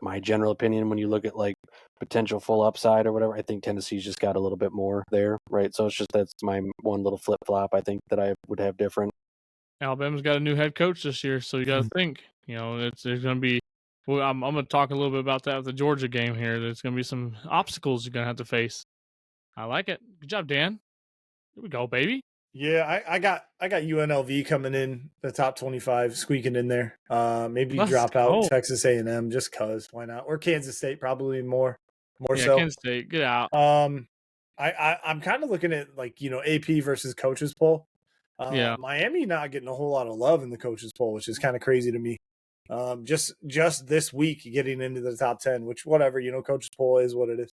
my general opinion, when you look at like potential full upside or whatever, I think Tennessee's just got a little bit more there, right? So it's just, that's my one little flip-flop I think that I would have different. Alabama's got a new head coach this year, so you got to think, there's going to be, well, I'm going to talk a little bit about that with the Georgia game here. There's going to be some obstacles you're going to have to face. I like it. Good job, Dan. Here we go, baby. Yeah, I got UNLV coming in the top 25, squeaking in there. Maybe drop out Texas A&M just cause why not? Or Kansas State, probably more so. Kansas State, get out. I'm kind of looking at AP versus coaches poll. Miami not getting a whole lot of love in the coaches poll, which is kind of crazy to me. Just this week getting into the top 10, which whatever, coaches poll is what it is.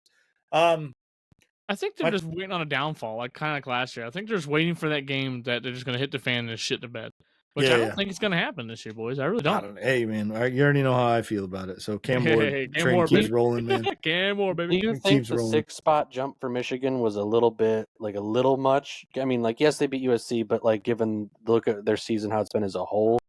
I think they're just waiting on a downfall, kind of like last year. I think they're just waiting for that game that they're just going to hit the fan and shit to bed. Which I don't think it's going to happen this year, boys. I really don't. Hey, man, you already know how I feel about it. So Cam Ward train keeps rolling, man. Cam Ward, baby. Do you think the 6-spot jump for Michigan was a little much? I mean, yes, they beat USC, but given the look at their season, how it's been as a whole.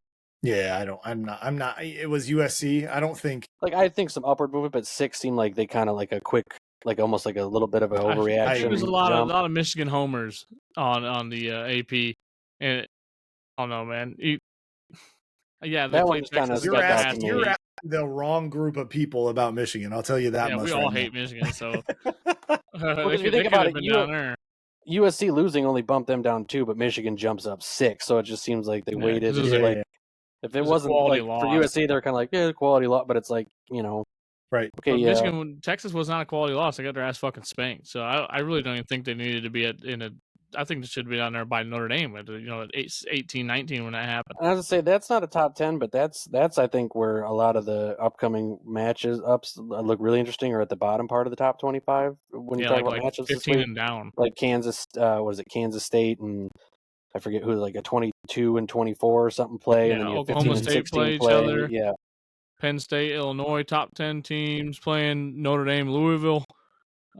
Yeah, I'm not. It was USC. I don't think. I think some upward movement, but 6 seemed like they kind of a quick. Almost a little bit of an overreaction. There's a lot of Michigan homers on the AP, and I don't know, man. That one just kind of you're asking the wrong group of people about Michigan. I'll tell you that much. We all hate Michigan, so if you think about it, USC losing only bumped them down 2, but Michigan jumps up 6. So it just seems like they waited. If it wasn't for USC, they're kind of quality loss, but it's right. Okay, Michigan, Texas was not a quality loss. They got their ass fucking spanked. So I really don't even think they needed to be in a I think it should be down there by Notre Dame at 18, 19 when that happened. I was to say that's not a top 10, but that's I think where a lot of the upcoming matches look really interesting, or at the bottom part of the top 25 when you talk about matchups this 15 week. and down. Like Kansas, Kansas State, and I forget who, like a 22 and 24 or something play, and then you have 15 and 16 play each other. Yeah. Penn State, Illinois, top 10 teams playing Notre Dame, Louisville.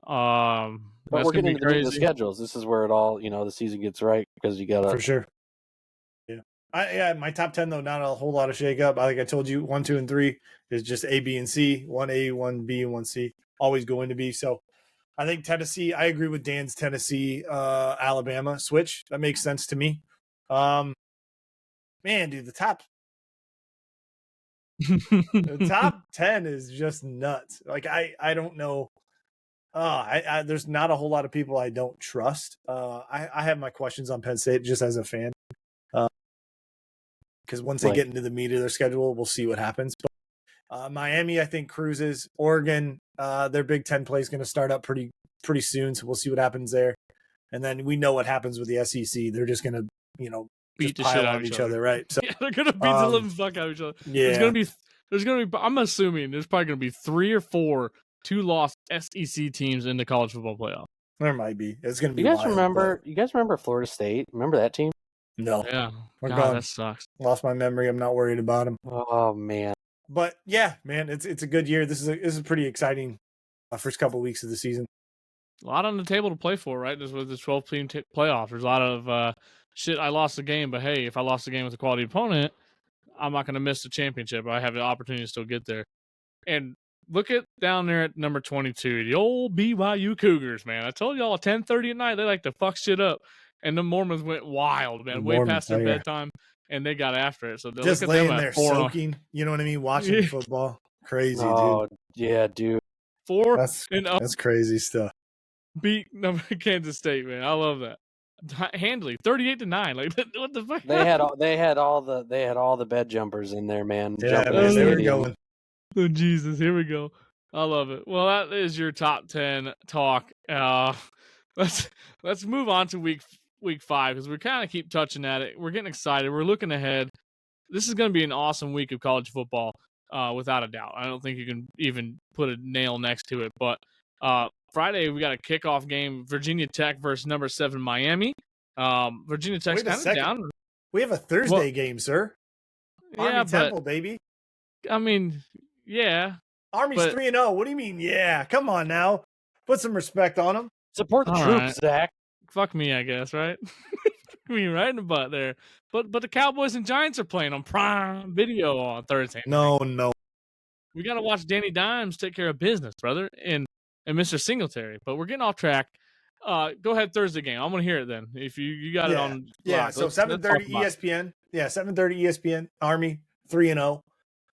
But we're getting into the meat of the schedules. This is where it all, the season gets right, because you got to. For sure. Yeah. My top 10, though, not a whole lot of shakeup. Like I told you, 1, 2, and 3 is just A, B, and C. 1A, 1B, and 1C. Always going to be. So I think Tennessee, I agree with Dan's Tennessee, Alabama switch. That makes sense to me. Man, dude, the top 10 is just nuts. Like, I don't know. There's not a whole lot of people I don't trust. I have my questions on Penn State just as a fan. Because once they get into the meat of their schedule, we'll see what happens. But Miami, I think, cruises. Oregon, their Big Ten play is going to start up pretty soon, so we'll see what happens there. And then we know what happens with the SEC. They're just going to, beat the pile shit out on each other, right? So, yeah, they're going to beat the living fuck out of each other. Yeah, there's going to be. I'm assuming there's probably going to be 3 or 4 2-loss SEC teams in the college football playoff. There might be. It's going to be. You guys remember Florida State? Remember that team? No. Yeah. We're gone. That sucks. Lost my memory. I'm not worried about them. Oh man. But yeah, man, it's a good year. This is pretty exciting. First couple of weeks of the season. A lot on the table to play for, right? This was the 12-team playoff. There's a lot of shit. I lost the game, but hey, if I lost the game with a quality opponent, I'm not going to miss the championship. I have the opportunity to still get there. And look at down there at number 22, the old BYU Cougars, man. I told y'all at 10:30 at night they like to fuck shit up. And the Mormons went wild, man, way past their bedtime, and they got after it. So just look at laying them there soaking, you know what I mean? Watching football. Crazy, dude. Yeah, dude. 4-0. That's crazy stuff. Beat Kansas State, man. I love that. Handily, 38-9. Like, what the fuck? They had all the bed jumpers in there, man. Yeah, man, they were going. Oh Jesus, here we go. I love it. Well, that is your top 10 talk. Let's move on to week 5, because we kind of keep touching at it. We're getting excited. We're looking ahead. This is going to be an awesome week of college football, without a doubt. I don't think you can even put a nail next to it. But Friday we got a kickoff game: Virginia Tech versus number 7 Miami. Virginia Tech's kind of down. We have a Thursday game, sir. Army Temple, baby. I mean, yeah. Army's 3-0. What do you mean? Yeah, come on now. Put some respect on them. Support the troops, Zach. Fuck me, I guess, right? Me right in the butt there. But the Cowboys and Giants are playing on Prime Video on Thursday. No. We got to watch Danny Dimes take care of business, brother, and Mr. Singletary. But we're getting off track. Go ahead, Thursday game. I'm going to hear it then. If you got it on. Yeah, so 7:30 ESPN. Yeah, 7:30 ESPN. Army 3-0.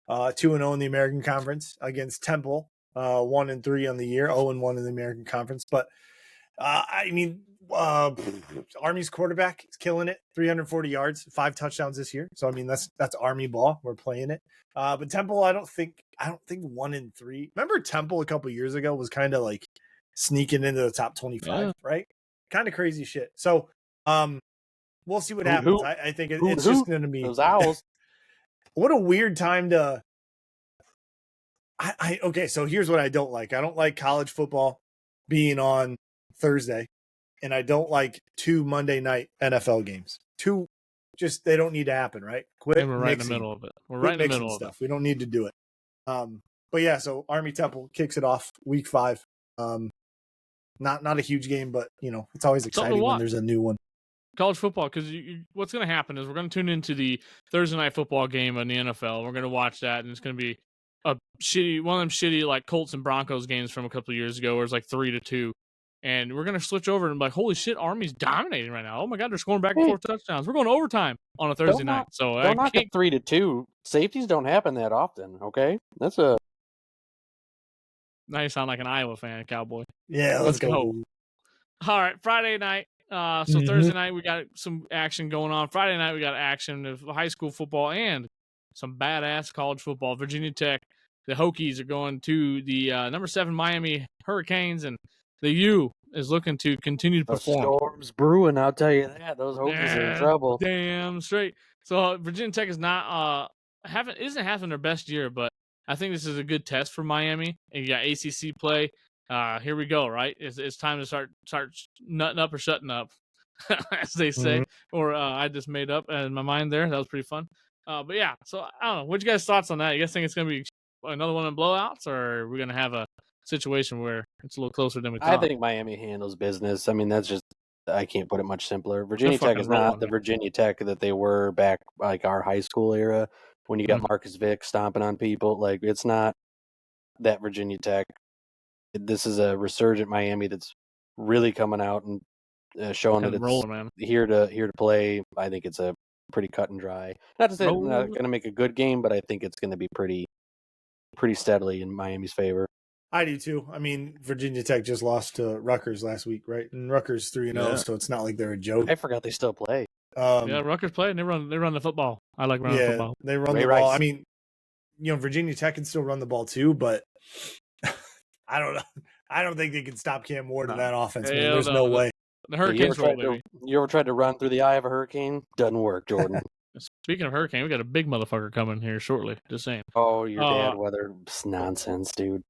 2-0 in the American Conference against Temple. 1-3 on the year. 0-1 in the American Conference. But I mean, Army's quarterback is killing it. 340 yards, 5 touchdowns this year. So I mean, that's Army ball. We're playing it. But Temple, I don't think 1-3. Remember Temple a couple years ago was kind of like sneaking into the top 25, right? Kind of crazy shit. So we'll see what happens. I think it's just going to be those Owls. What a weird time to. Okay, so here's what I don't like. I don't like college football being on Thursday, and I don't like 2 Monday night NFL games. 2, just they don't need to happen, right? Quit. And we're right in the middle of it. We're right in the middle of stuff. We don't need to do it. But yeah, so Army Temple kicks it off week 5. Not a huge game, but it's always exciting when there's a new one. College football, because what's going to happen is we're going to tune into the Thursday night football game in the NFL. We're going to watch that, and it's going to be one of them shitty like Colts and Broncos games from a couple of years ago, where it's like 3-2, and we're going to switch over and be like, holy shit, Army's dominating right now. Oh my god, they're scoring back and forth touchdowns. We're going to overtime on a Thursday night. So don't knock it 3-2. Safeties don't happen that often. Okay, that's a. Now you sound like an Iowa fan, Cowboy. Yeah, let's go. All right, Friday night. So Thursday night we got some action going on. Friday night we got action of high school football and some badass college football. Virginia Tech, the Hokies are going to the number 7 Miami Hurricanes, and the U is looking to continue to The perform. storm's brewing, I'll tell you that. Those Hokies are in trouble. Damn straight. So Virginia Tech is not isn't having their best year, but I think this is a good test for Miami. And you got ACC play. Here we go, right? It's time to start nutting up or shutting up, as they say. Mm-hmm. Or I just made up in my mind there. That was pretty fun. But yeah, so I don't know. What you guys' thoughts on that? You guys think it's going to be another one of blowouts, or are we going to have a situation where it's a little closer than we thought? I think Miami handles business. I mean, that's just, I can't put it much simpler. Virginia Tech is rolling, not the Virginia Tech that they were back like our high school era when you got Marcus Vick stomping on people. Like, it's not that Virginia Tech. This is a resurgent Miami that's really coming out and showing that it's rolling, here to play. I think it's a pretty cut and dry. Not to say it's not going to make a good game, but I think it's going to be pretty steadily in Miami's favor. I do too. I mean, Virginia Tech just lost to Rutgers last week, right? And Rutgers 3-0, so it's not like they're a joke. I forgot they still play. Yeah, Rutgers play and they run the football. I like running football. They run the ball. I mean, Virginia Tech can still run the ball too, but I don't know. I don't think they can stop Cam Ward in that offense. Man. There's no way. The Hurricanes roll, baby. You ever tried to run through the eye of a hurricane? Doesn't work, Jordan. Speaking of hurricane, we got a big motherfucker coming here shortly. Just saying. Oh, your dad weather nonsense, dude.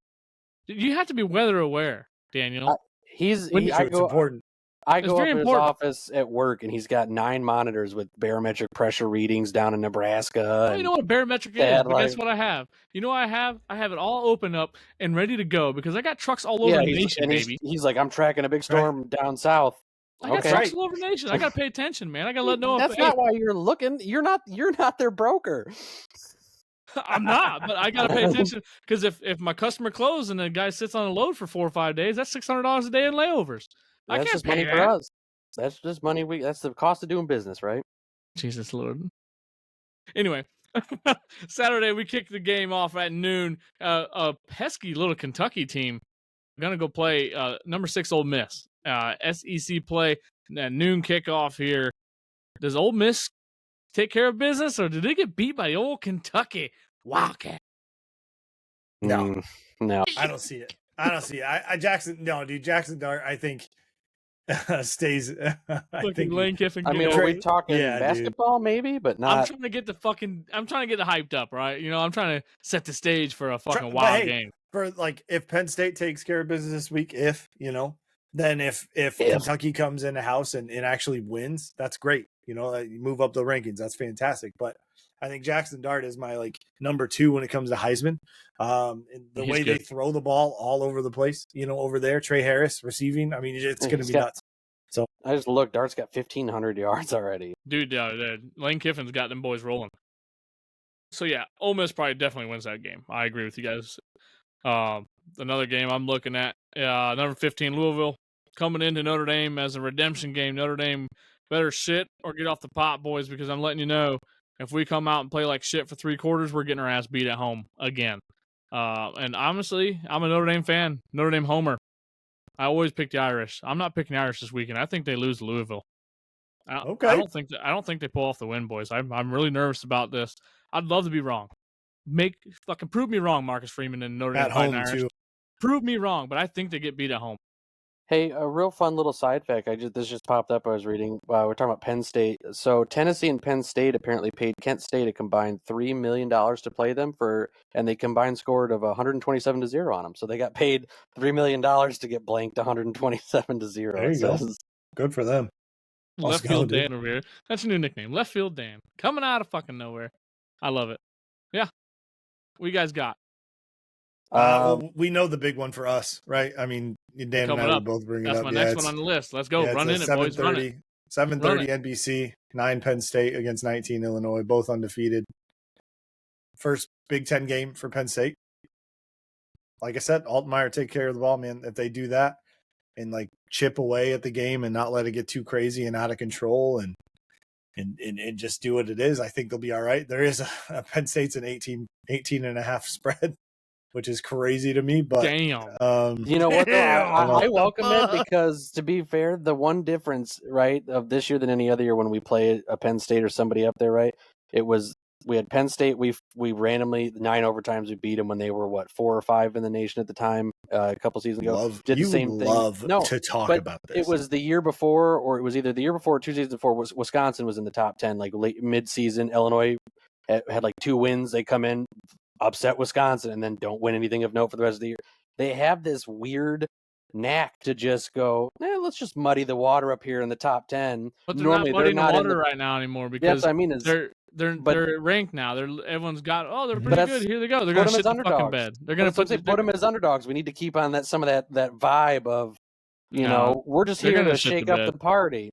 You have to be weather aware, Daniel. It's important. I go up to his office at work, and he's got 9 monitors with barometric pressure readings down in Nebraska. Oh, you know what barometric is? Guess what I have? You know what I have? I have it all open up and ready to go because I got trucks all over the nation, baby. He's like, I'm tracking a big storm down south. I got trucks all over the nation. I got to pay attention, man. I got to let know. That's not why you're looking. You're not their broker. I'm not, but I got to pay attention because if my customer closes and the guy sits on a load for 4 or 5 days, that's $600 a day in layovers. That's just money for us. That's just money. That's the cost of doing business, right? Jesus Lord. Anyway, Saturday we kicked the game off at noon. A pesky little Kentucky team gonna go play number 6 Ole Miss. SEC play noon kickoff here. Does Ole Miss take care of business, or did they get beat by old Kentucky Wildcat? No, I don't see it. Jackson Dart, I think stays. I think Lane Kiffin. I mean, are we talking basketball, maybe? But not. I'm trying to get it hyped up, right? I'm trying to set the stage for a fucking wild game. For if Penn State takes care of business this week, then if Kentucky comes in the house and actually wins, that's great. You move up the rankings. That's fantastic. But I think Jackson Dart is my number 2 when it comes to Heisman. The way they throw the ball all over the place, over there, Trey Harris receiving. I mean, it's going to be nuts. So I just looked. Dart's got 1,500 yards already. Dude, Lane Kiffin's got them boys rolling. So yeah, Ole Miss probably definitely wins that game. I agree with you guys. Another game I'm looking at, number 15 Louisville coming into Notre Dame as a redemption game. Notre Dame better sit or get off the pot, boys, because I'm letting you know, if we come out and play like shit for 3 quarters, we're getting our ass beat at home again. And honestly, I'm a Notre Dame fan, Notre Dame homer. I always pick the Irish. I'm not picking the Irish this weekend. I think they lose to Louisville. Okay. I don't think they pull off the win, boys. I'm really nervous about this. I'd love to be wrong. Fucking prove me wrong, Marcus Freeman and Notre Dame at home Irish. too. Prove me wrong, but I think they get beat at home. Hey, a real fun little side fact. This just popped up. I was reading. We're talking about Penn State. So Tennessee and Penn State apparently paid Kent State a combined $3 million to play them and they combined scored of 127-0 on them. So they got paid $3 million to get blanked 127-0. There you go. Good for them. Left Field Dan over here. That's a new nickname. Left Field Dan. Coming out of fucking nowhere. I love it. Yeah. What you guys got? We know the big one for us, right? I mean, Dan and I will both bring it up. That's my next one on the list. Let's go. Run in it, boys. Run it. 7:30 NBC, 9 Penn State against 19 Illinois, both undefeated. First Big Ten game for Penn State. Like I said, Altmaier take care of the ball, man. If they do that and chip away at the game and not let it get too crazy and out of control and just do what it is, I think they'll be all right. There is a Penn State's an 18.5 spread, which is crazy to me, but damn. You know what? Though? I welcome it because, to be fair, the one difference, right, of this year than any other year when we play a Penn State or somebody up there, right, it was We had Penn State. We randomly 9 overtimes we beat them when they were 4 or 5 in the nation at the time. A couple seasons ago, did the same thing. To talk about this. It was the year before, or it was either the year before or 2 seasons before. Wisconsin was in the top 10, like late mid-season. Illinois had like 2 wins. They come in, upset Wisconsin, and then don't win anything of note for the rest of the year. They have this weird knack to just go, let's just muddy the water up here in the top 10. But they're not muddying the water right now anymore because they're ranked now. Everyone's got they're pretty good. Here they go. They're gonna shit the fucking bed. They're gonna put them as underdogs. We need to keep on some of that vibe of we're just here to shake up the party.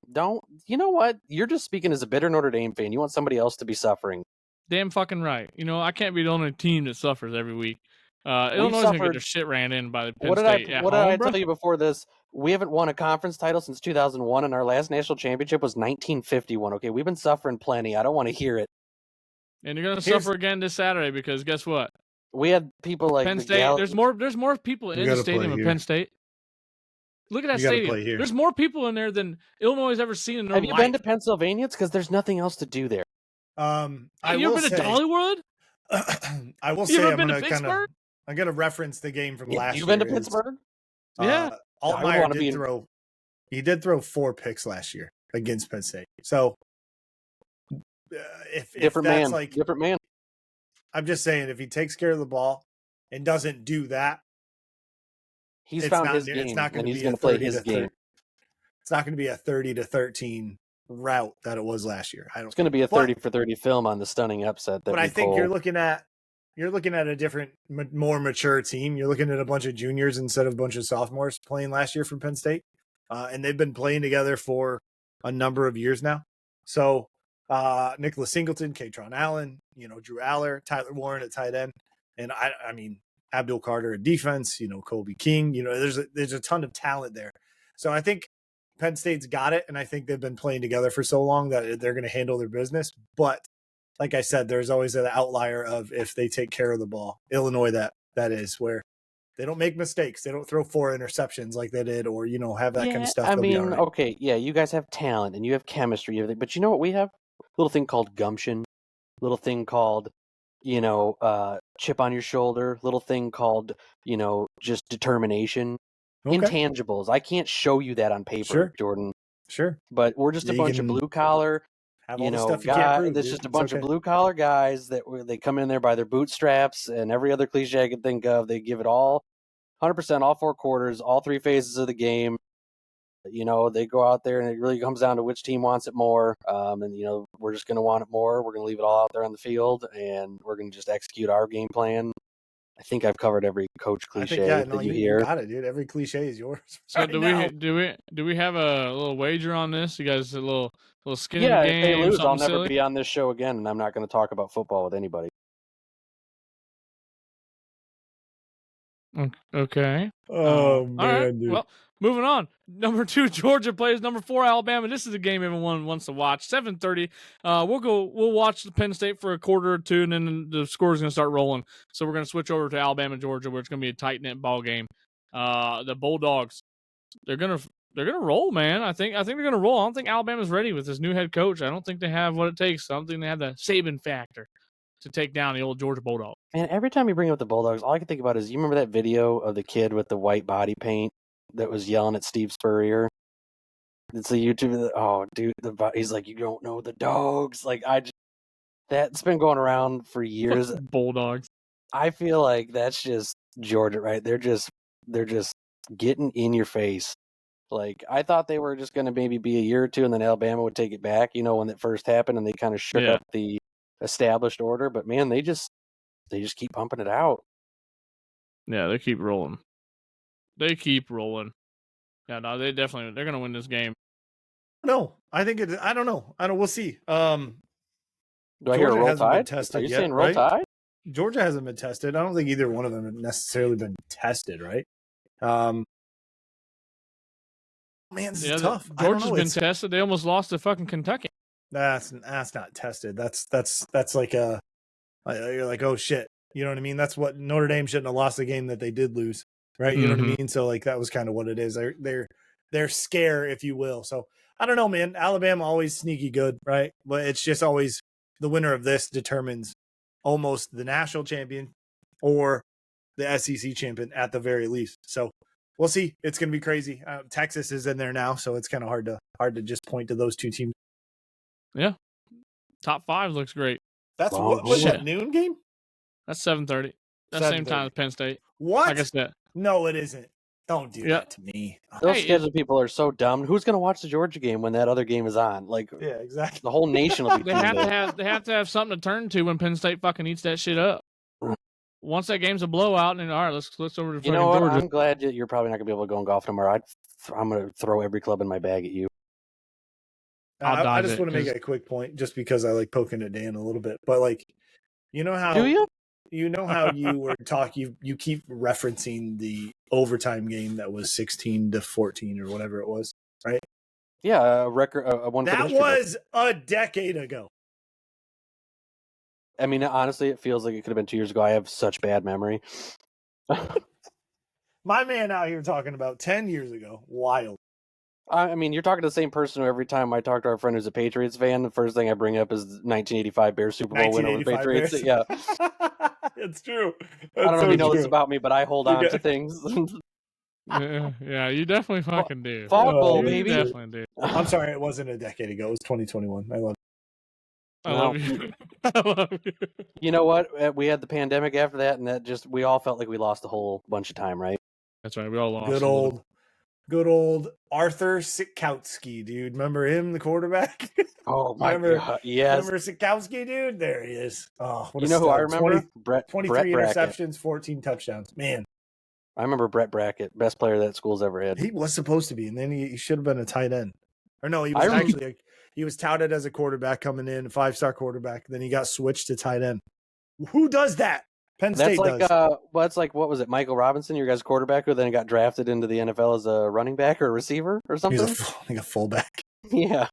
You know what? You're just speaking as a bitter Notre Dame fan. You want somebody else to be suffering. Damn fucking right. I can't be the only team that suffers every week. Illinois is going to get their shit ran in by the Penn State. What did I tell you before this? We haven't won a conference title since 2001, and our last national championship was 1951. Okay, we've been suffering plenty. I don't want to hear it. And you're going to suffer again this Saturday because guess what? We had people like Penn State. There's more people in the stadium at Penn State. Look at that stadium. There's more people in there than Illinois has ever seen in their life. Have you been to Pennsylvania? It's because there's nothing else to do there. Have you ever been to Dollywood? I will say I'm going to reference the game from last year. You've been to Pittsburgh? Yeah. Altmaier did throw 4 picks last year against Penn State. So if different man. I'm just saying, if he takes care of the ball and doesn't do that, he's found his game, and he's going to play his game. It's not going to be a 30-13 route that it was last year. It's going to be a 30 for 30 film on the stunning upset. But I think you're looking at a different, more mature team. You're looking at a bunch of juniors instead of a bunch of sophomores playing last year from Penn State, and they've been playing together for a number of years now. So Nicholas Singleton, Katron Allen, Drew Aller, Tyler Warren at tight end, and I mean Abdul Carter at defense. Colby King. There's a ton of talent there. So I think Penn State's got it, and I think they've been playing together for so long that they're going to handle their business. But like I said, there's always an outlier of if they take care of the ball. Illinois, that is where they don't make mistakes. They don't throw 4 interceptions like they did, or have that kind of stuff. I mean, okay, yeah, you guys have talent and you have chemistry, everything, but you know what we have? A little thing called gumption, little thing called chip on your shoulder, little thing called just determination. Okay. Intangibles. I can't show you that on paper, Jordan. Sure. But we're just a bunch of blue collar, guys. There's just a bunch of blue collar guys that they come in there by their bootstraps and every other cliche I can think of. They give it all 100%, all 4 quarters, all 3 phases of the game. They go out there and it really comes down to which team wants it more. And we're just going to want it more. We're going to leave it all out there on the field and we're going to just execute our game plan. I think I've covered every coach cliche that you hear. Got it, dude. Every cliche is yours. So do we have a little wager on this? You guys a little skin in the game? If they lose, I'll never silly? Be on this show again, and I'm not going to talk about football with anybody. Okay. Oh man, all right. dude. Well, moving on. Number 2, Georgia plays number 4, Alabama. This is a game everyone wants to watch. 7:30. We'll watch the Penn State for a quarter or 2, and then the score is going to start rolling. So we're going to switch over to Alabama, Georgia, where it's going to be a tight knit ball game. The Bulldogs, they're gonna roll, man. I think they're gonna roll. I don't think Alabama's ready with this new head coach. I don't think they have what it takes. I don't think they have the Saban factor to take down the old Georgia Bulldogs. Man, every time you bring up the Bulldogs, all I can think about is you remember that video of the kid with the white body paint that was yelling at Steve Spurrier? It's a YouTube. Oh, dude, he's like, you don't know the dogs. Like that's been going around for years. Bulldogs. I feel like that's just Georgia, right? They're just getting in your face. Like I thought they were just going to maybe be a year or 2, and then Alabama would take it back. When it first happened, and they kind of shook up the established order. But man, they just keep pumping it out. Yeah, they keep rolling. Yeah, no, they're going to win this game. No, I think I don't know. We'll see. Do I hear a roll tide? Are you saying roll tide? Georgia hasn't been tested. I don't think either one of them have necessarily been tested, right? Man, this is tough. Georgia's been tested. They almost lost to fucking Kentucky. That's not tested. That's like you're like, oh shit. You know what I mean? That's what Notre Dame shouldn't have lost the game that they did lose. Right. You know what I mean? So like that was kind of what it is. They're scare, if you will. So I don't know, man. Alabama always sneaky good, right? But it's just always the winner of this determines almost the national champion or the SEC champion at the very least. So we'll see. It's going to be crazy. Texas is in there now, so it's kind of hard to just point to those two teams. Yeah, top 5 looks great. That's what was that noon game? That's 7:30. That's same time as Penn State. What? Like I said. No, it isn't. Don't do that to me. Those schedule people are so dumb. Who's going to watch the Georgia game when that other game is on? Like, yeah, exactly. The whole nation will be. They have to have something to turn to when Penn State fucking eats that shit up. Once that game's a blowout, and all right, let's over to Georgia. I'm glad you're probably not going to be able to go and golf tomorrow. I'm going to throw every club in my bag at you. I just want to make a quick point, just because I like poking at Dan a little bit. But like, you know how? Do you? You know how you were talking? You keep referencing the overtime game that was 16-14 or whatever it was, right? Yeah, a record. One that was a decade ago. I mean, honestly, it feels like it could have been 2 years ago. I have such bad memory. My man out here talking about 10 years ago. Wild. I mean, you're talking to the same person who every time I talk to our friend who's a Patriots fan, the first thing I bring up is 1985 Bears Super Bowl win over the Patriots. Bears. Yeah. It's true. I don't know if you know this about me, but I hold on to things. Yeah, you definitely fucking do. Fog Bowl, baby. You definitely do. I'm sorry, it wasn't a decade ago. It was 2021. I love it. I love you. I love you. You know what? We had the pandemic after that, and we all felt like we lost a whole bunch of time, right? That's right. We all lost. Good old Arthur Sikowski, dude. Remember him, the quarterback? Oh my God! Yes. Remember Sikowski, dude? There he is. Oh, what you know who I remember? 23 Brett interceptions, 14 touchdowns. Man, I remember Brett Brackett, best player that school's ever had. He was supposed to be, and then he should have been a tight end. Or no, he was he was touted as a quarterback coming in, a 5-star quarterback. Then he got switched to tight end. Who does that? Penn State does. Well, it's like, what was it, Michael Robinson, your guys' quarterback, who then got drafted into the NFL as a running back or a receiver or something? He was a fullback. Yeah.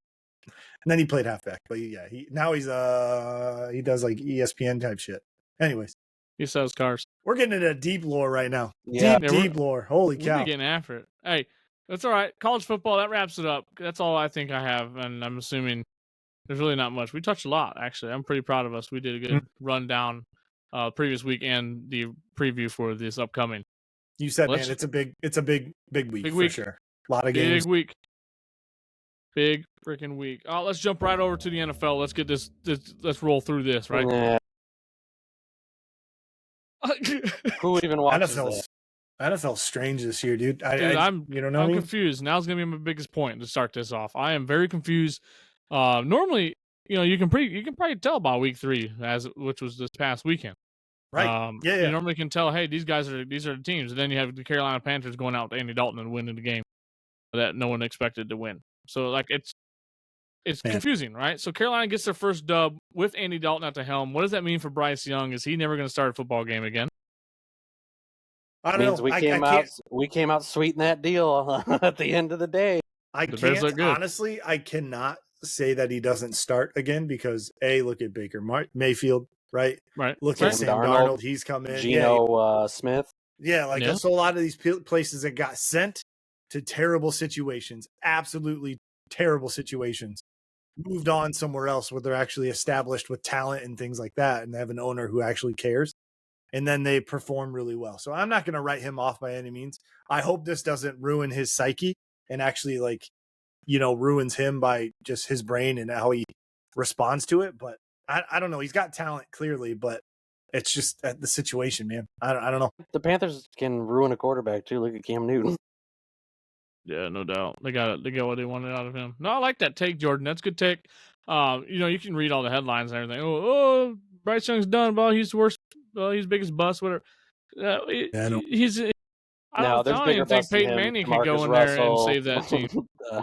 And then he played halfback. But yeah, he does like ESPN type shit. Anyways. He sells cars. We're getting into deep lore right now. Yeah. Deep lore. Holy cow. We're getting after it. Hey, that's all right. College football, that wraps it up. That's all I think I have, and I'm assuming there's really not much. We touched a lot, actually. I'm pretty proud of us. We did a good rundown previous week and the preview for this upcoming. You said, man, it's a big week for sure. A lot of games. Big week. Big freaking week. Oh, let's jump right over to the NFL. Let's get this let's roll through this, right? Yeah. Who even watches that? NFL's strange this year, dude. I'm confused. Now's gonna be my biggest point to start this off. I am very confused. Normally, you can probably tell by week 3, which was this past weekend. Right. You normally can tell, hey, these are the teams. And then you have the Carolina Panthers going out with Andy Dalton and winning the game that no one expected to win. So like it's confusing, right? So Carolina gets their first dub with Andy Dalton at the helm. What does that mean for Bryce Young? Is he never going to start a football game again? I don't know. We came out sweet in that deal at the end of the day. I cannot say that he doesn't start again because look at Baker Mayfield, right? Right. Look at Sam Darnold. He's come in. Geno Smith. Yeah, so a lot of these places that got sent to terrible situations, absolutely terrible situations, moved on somewhere else where they're actually established with talent and things like that, and they have an owner who actually cares. And then they perform really well. So I'm not going to write him off by any means. I hope this doesn't ruin his psyche and actually ruins him by just his brain and how he responds to it. But I don't know. He's got talent clearly, but it's just the situation, man. I don't know. The Panthers can ruin a quarterback too. Look at Cam Newton. Yeah, no doubt. They got what they wanted out of him. No, I like that take, Jordan. That's a good take. You can read all the headlines and everything. Oh, Bryce Young's done. Well, he's the worst. He's the biggest bust. Whatever. He's. I don't even think Peyton Manning could go in there and save that team.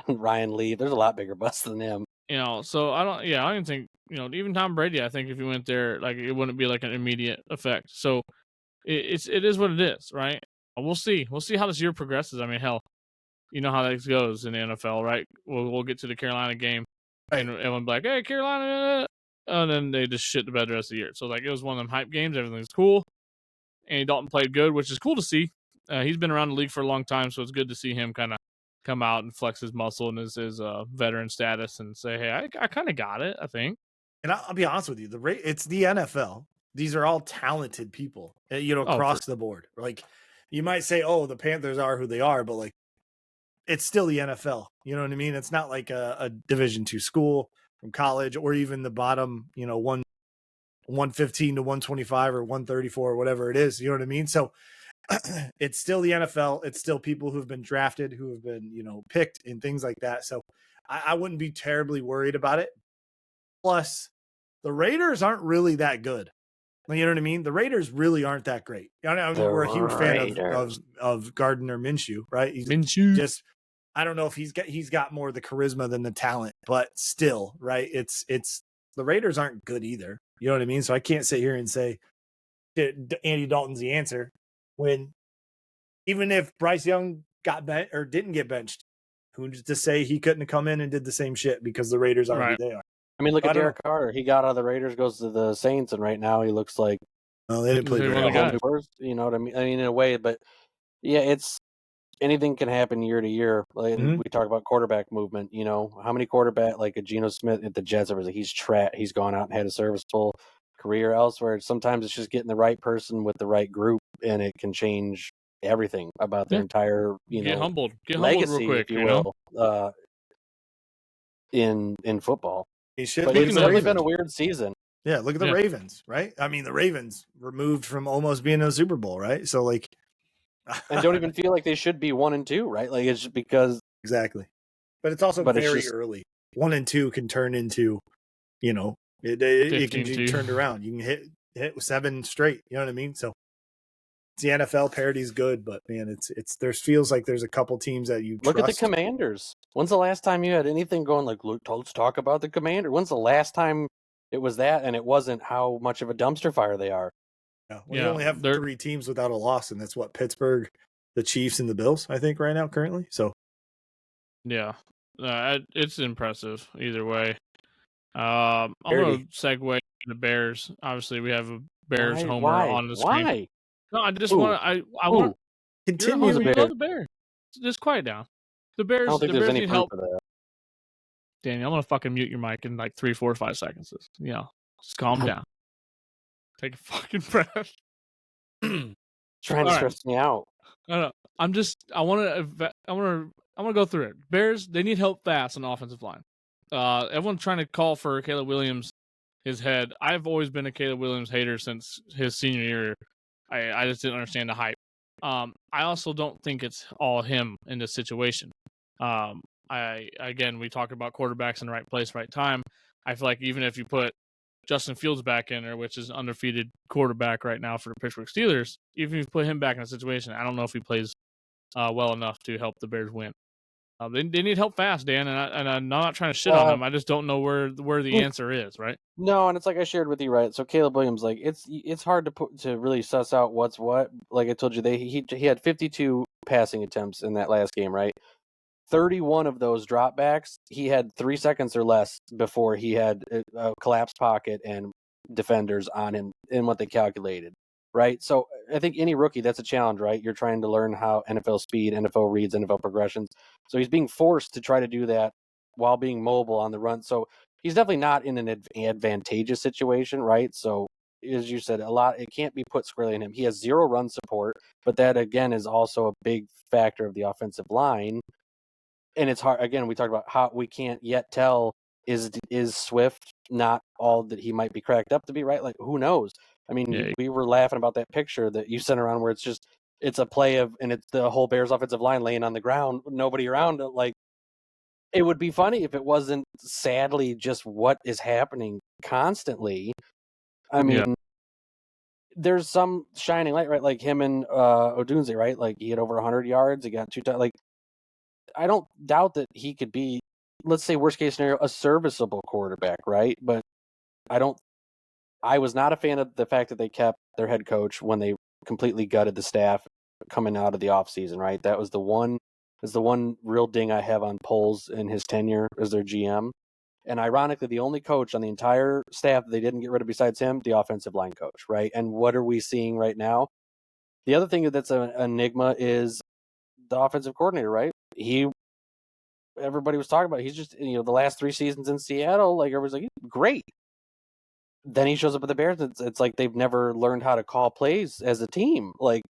Ryan Lee. There's a lot bigger busts than him. So I don't. Yeah, I don't think. Even Tom Brady. I think if he went there, like it wouldn't be like an immediate effect. So it is what it is, right? We'll see. We'll see how this year progresses. I mean, hell, you know how that goes in the NFL, right? We'll get to the Carolina game, and everyone will be like, "Hey, Carolina," and then they just shit the bed the rest of the year. So like it was one of them hype games. Everything's cool. Andy Dalton played good, which is cool to see. He's been around the league for a long time, so it's good to see him kind of come out and flex his muscle and his veteran status and say, "Hey, I kind of got it." I think. And I'll be honest with you, it's the NFL. These are all talented people, across the board. Like, you might say, "Oh, the Panthers are who they are," but like, it's still the NFL. You know what I mean? It's not like a Division II school from college, or even the bottom, 115 to 125 or 134 or whatever it is. You know what I mean? So it's still the NFL. It's still people who've been drafted, who have been, picked and things like that. So I wouldn't be terribly worried about it. Plus, the Raiders aren't really that good. You know what I mean? The Raiders really aren't that great. We're a huge fan of Gardner Minshew, right? He's Minshew. just, I don't know if he's got more of the charisma than the talent, but still, right? It's the Raiders aren't good either. You know what I mean? So I can't sit here and say Andy Dalton's the answer when, even if Bryce Young got bent or didn't get benched, who's to say he couldn't have come in and did the same shit because the Raiders are who they are? I mean, look at Derek Carr. He got out of the Raiders, goes to the Saints, and right now he looks like they didn't play very well. First, you know what I mean? I mean, in a way, but yeah, it's anything can happen year to year. Like we talk about quarterback movement. How many quarterback like a Geno Smith at the Jets? He's gone out and had a serviceable career elsewhere. Sometimes it's just getting the right person with the right group, and it can change everything about their entire get humbled legacy, real quick, if you will. In football. But it's really been a weird season. Yeah, look at the Ravens, right? I mean, the Ravens removed from almost being in a Super Bowl, right? So, like, and don't even feel like they should be 1-2, right? Like, it's just because exactly. But it's also very early. 1-2 can turn into, it can be turned around. You can hit 7 straight. You know what I mean? So the NFL parody's good, but man, there feels like there's a couple teams that you look at the Commanders. When's the last time you had anything going like, look, let's talk about the Commander? When's the last time it was that and it wasn't how much of a dumpster fire they are? Yeah, we only have 3 teams without a loss, and that's what Pittsburgh, the Chiefs, and the Bills, I think, right now currently. So yeah, it's impressive either way. I'm gonna segue into Bears. Obviously, we have a Bears homer on the screen. Why? No, I just want to. I want continue. You love the Bears. Just quiet down. The Bears. I don't think the there's Bears any need proof help. of that. Daniel, I'm gonna fucking mute your mic in like 3, 4, 5 seconds. Just calm down. Take a fucking breath. Trying to stress me out. No. I want to go through it. Bears, they need help fast on the offensive line. Everyone's trying to call for Caleb Williams, his head. I've always been a Caleb Williams hater since his senior year. I just didn't understand the hype. I also don't think it's all him in this situation. We talk about quarterbacks in the right place, right time. I feel like even if you put Justin Fields back in there, which is an undefeated quarterback right now for the Pittsburgh Steelers, even if you put him back in a situation, I don't know if he plays well enough to help the Bears win. They need help fast, Dan, and I'm not trying to shit on them. I just don't know where the answer is, right? No, and it's like I shared with you, right? So Caleb Williams, like it's hard to really suss out what's what. Like I told you, he had 52 passing attempts in that last game, right? 31 of those dropbacks, he had 3 seconds or less before he had a collapsed pocket and defenders on him in what they calculated, right? So I think any rookie, that's a challenge, right? You're trying to learn how NFL speed, NFL reads, NFL progressions. So he's being forced to try to do that while being mobile on the run. So he's definitely not in an advantageous situation, right? So as you said, it can't be put squarely on him. He has 0 run support, but that again is also a big factor of the offensive line. And it's hard. Again, we talked about how we can't yet tell is Swift not all that he might be cracked up to be, right? Like, who knows? I mean, we were laughing about that picture that you sent around where it's a play and it's the whole Bears offensive line laying on the ground, nobody around it. Like, it would be funny if it wasn't sadly just what is happening constantly. I mean, there's some shining light, right? Like him and Odunze, right? Like he had over 100 yards. He got 2 times. Like, I don't doubt that he could be, let's say worst case scenario, a serviceable quarterback, right? But I was not a fan of the fact that they kept their head coach when they completely gutted the staff coming out of the offseason, right? That was the one real ding I have on Poles in his tenure as their GM. And ironically, the only coach on the entire staff that they didn't get rid of besides him, the offensive line coach, right? And what are we seeing right now? The other thing that's an enigma is the offensive coordinator, right? Everybody was talking about, he's just, the last 3 seasons in Seattle, like everybody's like, great. then he shows up at the Bears. It's like they've never learned how to call plays as a team. Like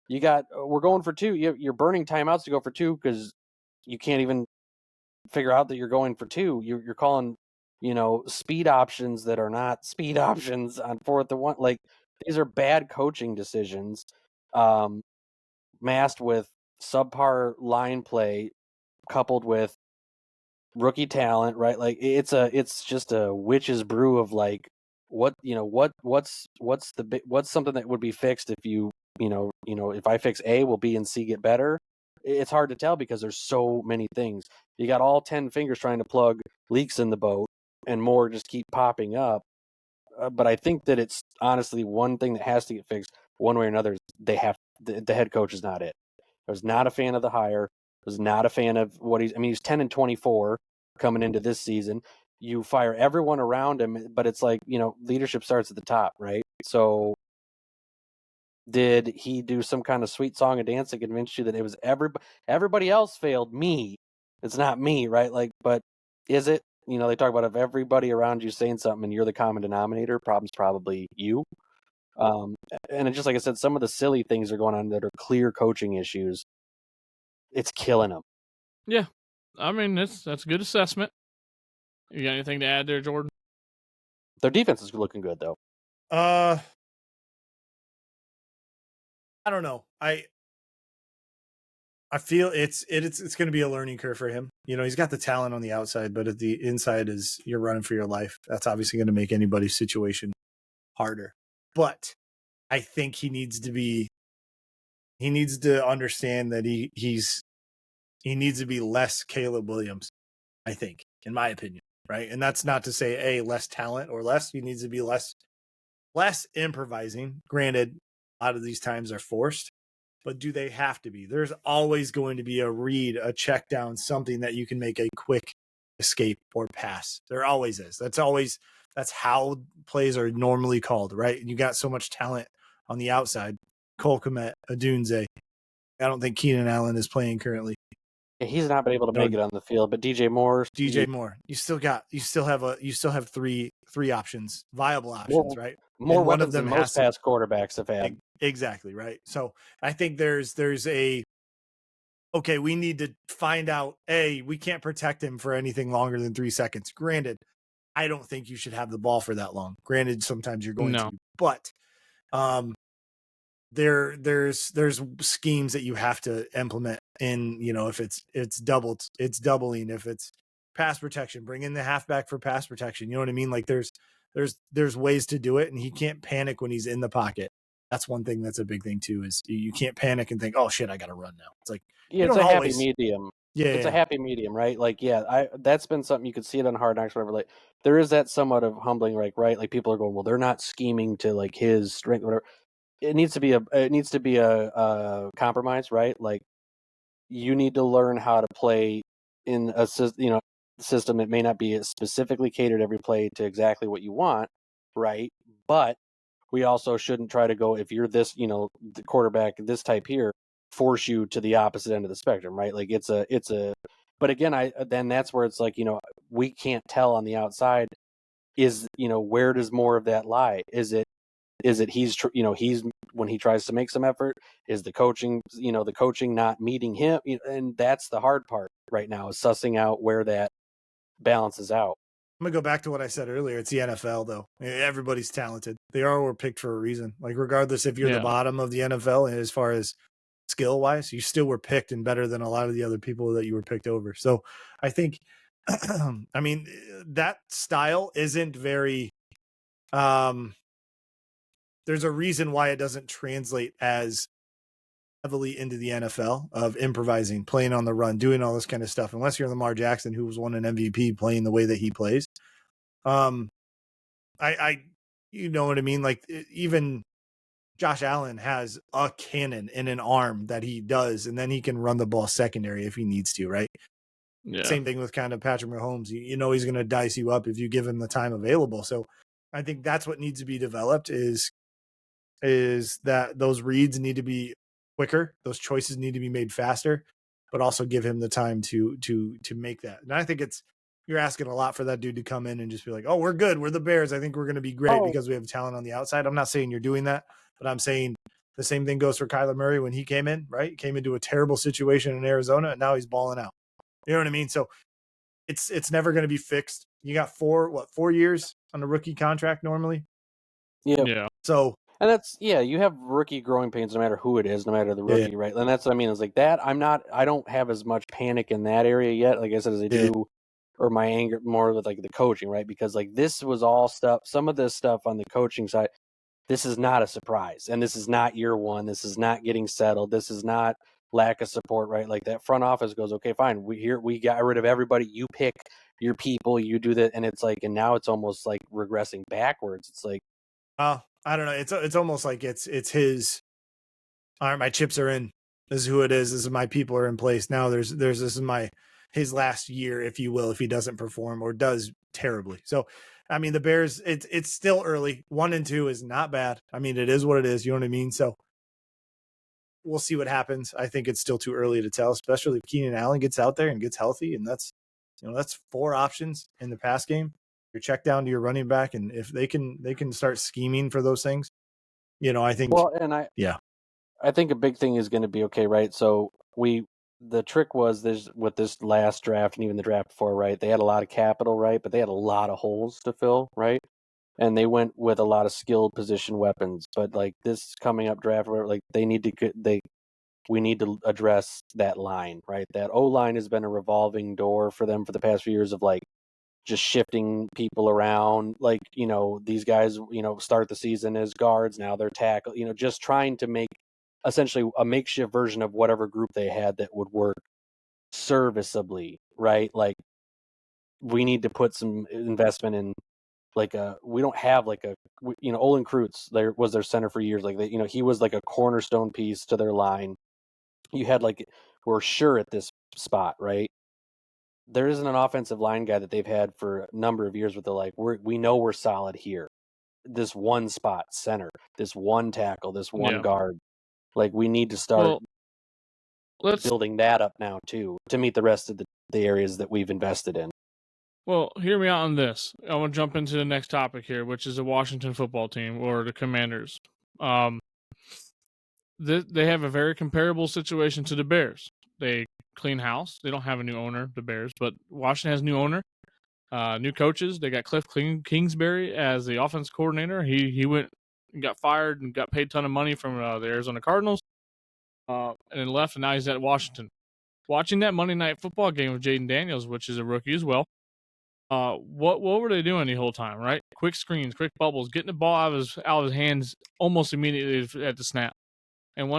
we're going for two. You're burning timeouts to go for two because you can't even figure out that you're going for two. You're calling, speed options that are not speed options on 4th and 1. Like these are bad coaching decisions, masked with subpar line play coupled with rookie talent, right? Like it's just a witch's brew of like what's something that would be fixed if if I fix A, will B and C get better? It's hard to tell because there's so many things. You got all 10 fingers trying to plug leaks in the boat, and more just keep popping up. But I think that it's honestly one thing that has to get fixed one way or another. The head coach is not it. I was not a fan of the hire. Was not a fan of what he's 10-24 coming into this season. You fire everyone around him, but it's like, leadership starts at the top, right? So did he do some kind of sweet song and dance to convince you that it was everybody else failed me? It's not me, right? Like, but is it? They talk about if everybody around you saying something and you're the common denominator, problem's probably you. And it's just like I said, some of the silly things are going on that are clear coaching issues. It's killing them. Yeah, I mean that's a good assessment. You got anything to add there, Jordan? Their defense is looking good though. I don't know. I feel it's going to be a learning curve for him. He's got the talent on the outside, but at the inside is you're running for your life. That's obviously going to make anybody's situation harder. But I think he needs to understand that he needs to be less Caleb Williams, I think, in my opinion, right? And that's not to say less talent or less. He needs to be less improvising. Granted, a lot of these times are forced, but do they have to be? There's always going to be a read, a check down, something that you can make a quick escape or pass. There always is. That's how plays are normally called, right? And you got so much talent on the outside. Cole Kmet, Adunze. I don't think Keenan Allen is playing currently. He's not been able to make it on the field, but DJ Moore. You still have three options, viable options, right? More weapons than most past quarterbacks have had. Exactly, right. So I think there's we need to find out, we can't protect him for anything longer than 3 seconds. Granted, I don't think you should have the ball for that long. Granted, sometimes you're going to, but there's schemes that you have to implement in, if it's doubling, if it's pass protection, bring in the halfback for pass protection. You know what I mean? Like there's ways to do it, and he can't panic when he's in the pocket. That's one thing that's a big thing too, is you can't panic and think, oh shit, I got to run now. It's like, it's a happy medium. Yeah, it's a happy medium, right? Like, that's been something you could see it on Hard Knocks, whatever. Like, there is that somewhat of humbling, right? Like people are going, well, they're not scheming to like his strength, whatever. It needs to be a compromise, right? Like, you need to learn how to play in a system that may not be specifically catered every play to exactly what you want, right? But we also shouldn't try to go, if you're this, the quarterback, this type here, force you to the opposite end of the spectrum, right? Like but again, then that's where it's like, we can't tell on the outside is, where does more of that lie? Is it he's when he tries to make some effort, is the coaching not meeting him? And that's the hard part right now, is sussing out where that balances out. I'm gonna go back to what I said earlier. It's the NFL, though. Everybody's talented. They were picked for a reason. Like, regardless if you're the bottom of the NFL as far as skill wise, you still were picked and better than a lot of the other people that you were picked over. So I think, I mean, that style isn't very. There's a reason why it doesn't translate as heavily into the NFL, of improvising, playing on the run, doing all this kind of stuff, unless you're Lamar Jackson, who was won an MVP playing the way that he plays. You know what I mean? Like, even Josh Allen has a cannon and an arm that he does, and then he can run the ball secondary if he needs to, right? Yeah. Same thing with kind of Patrick Mahomes. He's going to dice you up if you give him the time available. So I think that's what needs to be developed, is that those reads need to be quicker. Those choices need to be made faster, but also give him the time to make that. And I think it's you're asking a lot for that dude to come in and just be like, oh, we're good. We're the Bears. I think we're going to be great because we have talent on the outside. I'm not saying you're doing that, but I'm saying the same thing goes for Kyler Murray when he came in, right? He came into a terrible situation in Arizona and now he's balling out. You know what I mean? So it's never going to be fixed. You got 4 years on a rookie contract normally. Yeah. So, and that's, you have rookie growing pains no matter who it is, no matter the rookie, right? And that's what I mean. It's like that. I don't have as much panic in that area yet, like I said, as I do, or my anger more with like the coaching, right? Because like this was all stuff, some of this stuff on the coaching side, this is not a surprise. And this is not year one. This is not getting settled. This is not lack of support, right? Like that front office goes, okay, fine. We got rid of everybody. You pick your people, you do that. And it's like, and now it's almost like regressing backwards. It's like, I don't know. It's almost like it's his. All right, my chips are in. This is who it is. This is my people are in place. Now this is his last year, if you will, if he doesn't perform or does terribly. So, I mean, the Bears, it's still early. 1-2 is not bad. I mean, it is what it is. You know what I mean? So we'll see what happens. I think it's still too early to tell, especially if Keenan Allen gets out there and gets healthy. And that's 4 options in the pass game. Your check down to your running back, and if they can start scheming for those things, I think. Well, and I think a big thing is going to be, okay, right? So the trick was this with this last draft and even the draft before, right? They had a lot of capital, right? But they had a lot of holes to fill, right? And they went with a lot of skilled position weapons. But like this coming up draft, like we need to address that line, right? That O-line has been a revolving door for them for the past few years of like just shifting people around. Like, these guys, start the season as guards, now they're tackle, just trying to make essentially a makeshift version of whatever group they had that would work serviceably, right? Like we need to put some investment in like we don't have like Olin Kreutz there was their center for years. Like he was like a cornerstone piece to their line. You had like, we're sure at this spot, right? There isn't an offensive line guy that they've had for a number of years with the like, we know we're solid here. This one spot, center, this one tackle, this one guard. Like we need to start building that up now too to meet the rest of the areas that we've invested in. Well, hear me out on this. I want to jump into the next topic here, which is the Washington football team or the Commanders. They have a very comparable situation to the Bears. They clean house. They don't have a new owner, the Bears, but Washington has a new owner, new coaches. They got Cliff Kingsbury as the offense coordinator. He went and got fired and got paid a ton of money from the Arizona Cardinals, and then left, and now he's at Washington. Watching that Monday Night Football game with Jaden Daniels, which is a rookie as well. What were they doing the whole time, right? Quick screens, quick bubbles, getting the ball out of his hands almost immediately at the snap. And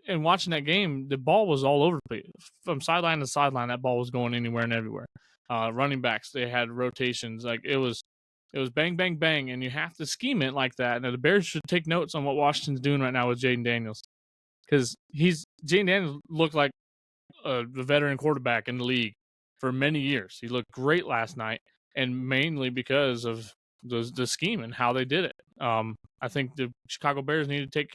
and watching that game, the ball was all over the place. From sideline to sideline, that ball was going anywhere and everywhere. Running backs, they had rotations. Like it was bang, bang, bang, and you have to scheme it like that. Now the Bears should take notes on what Washington's doing right now with Jaden Daniels, because Jaden Daniels looked like a veteran quarterback in the league for many years. He looked great last night, and mainly because of the scheme and how they did it. I think the Chicago Bears need to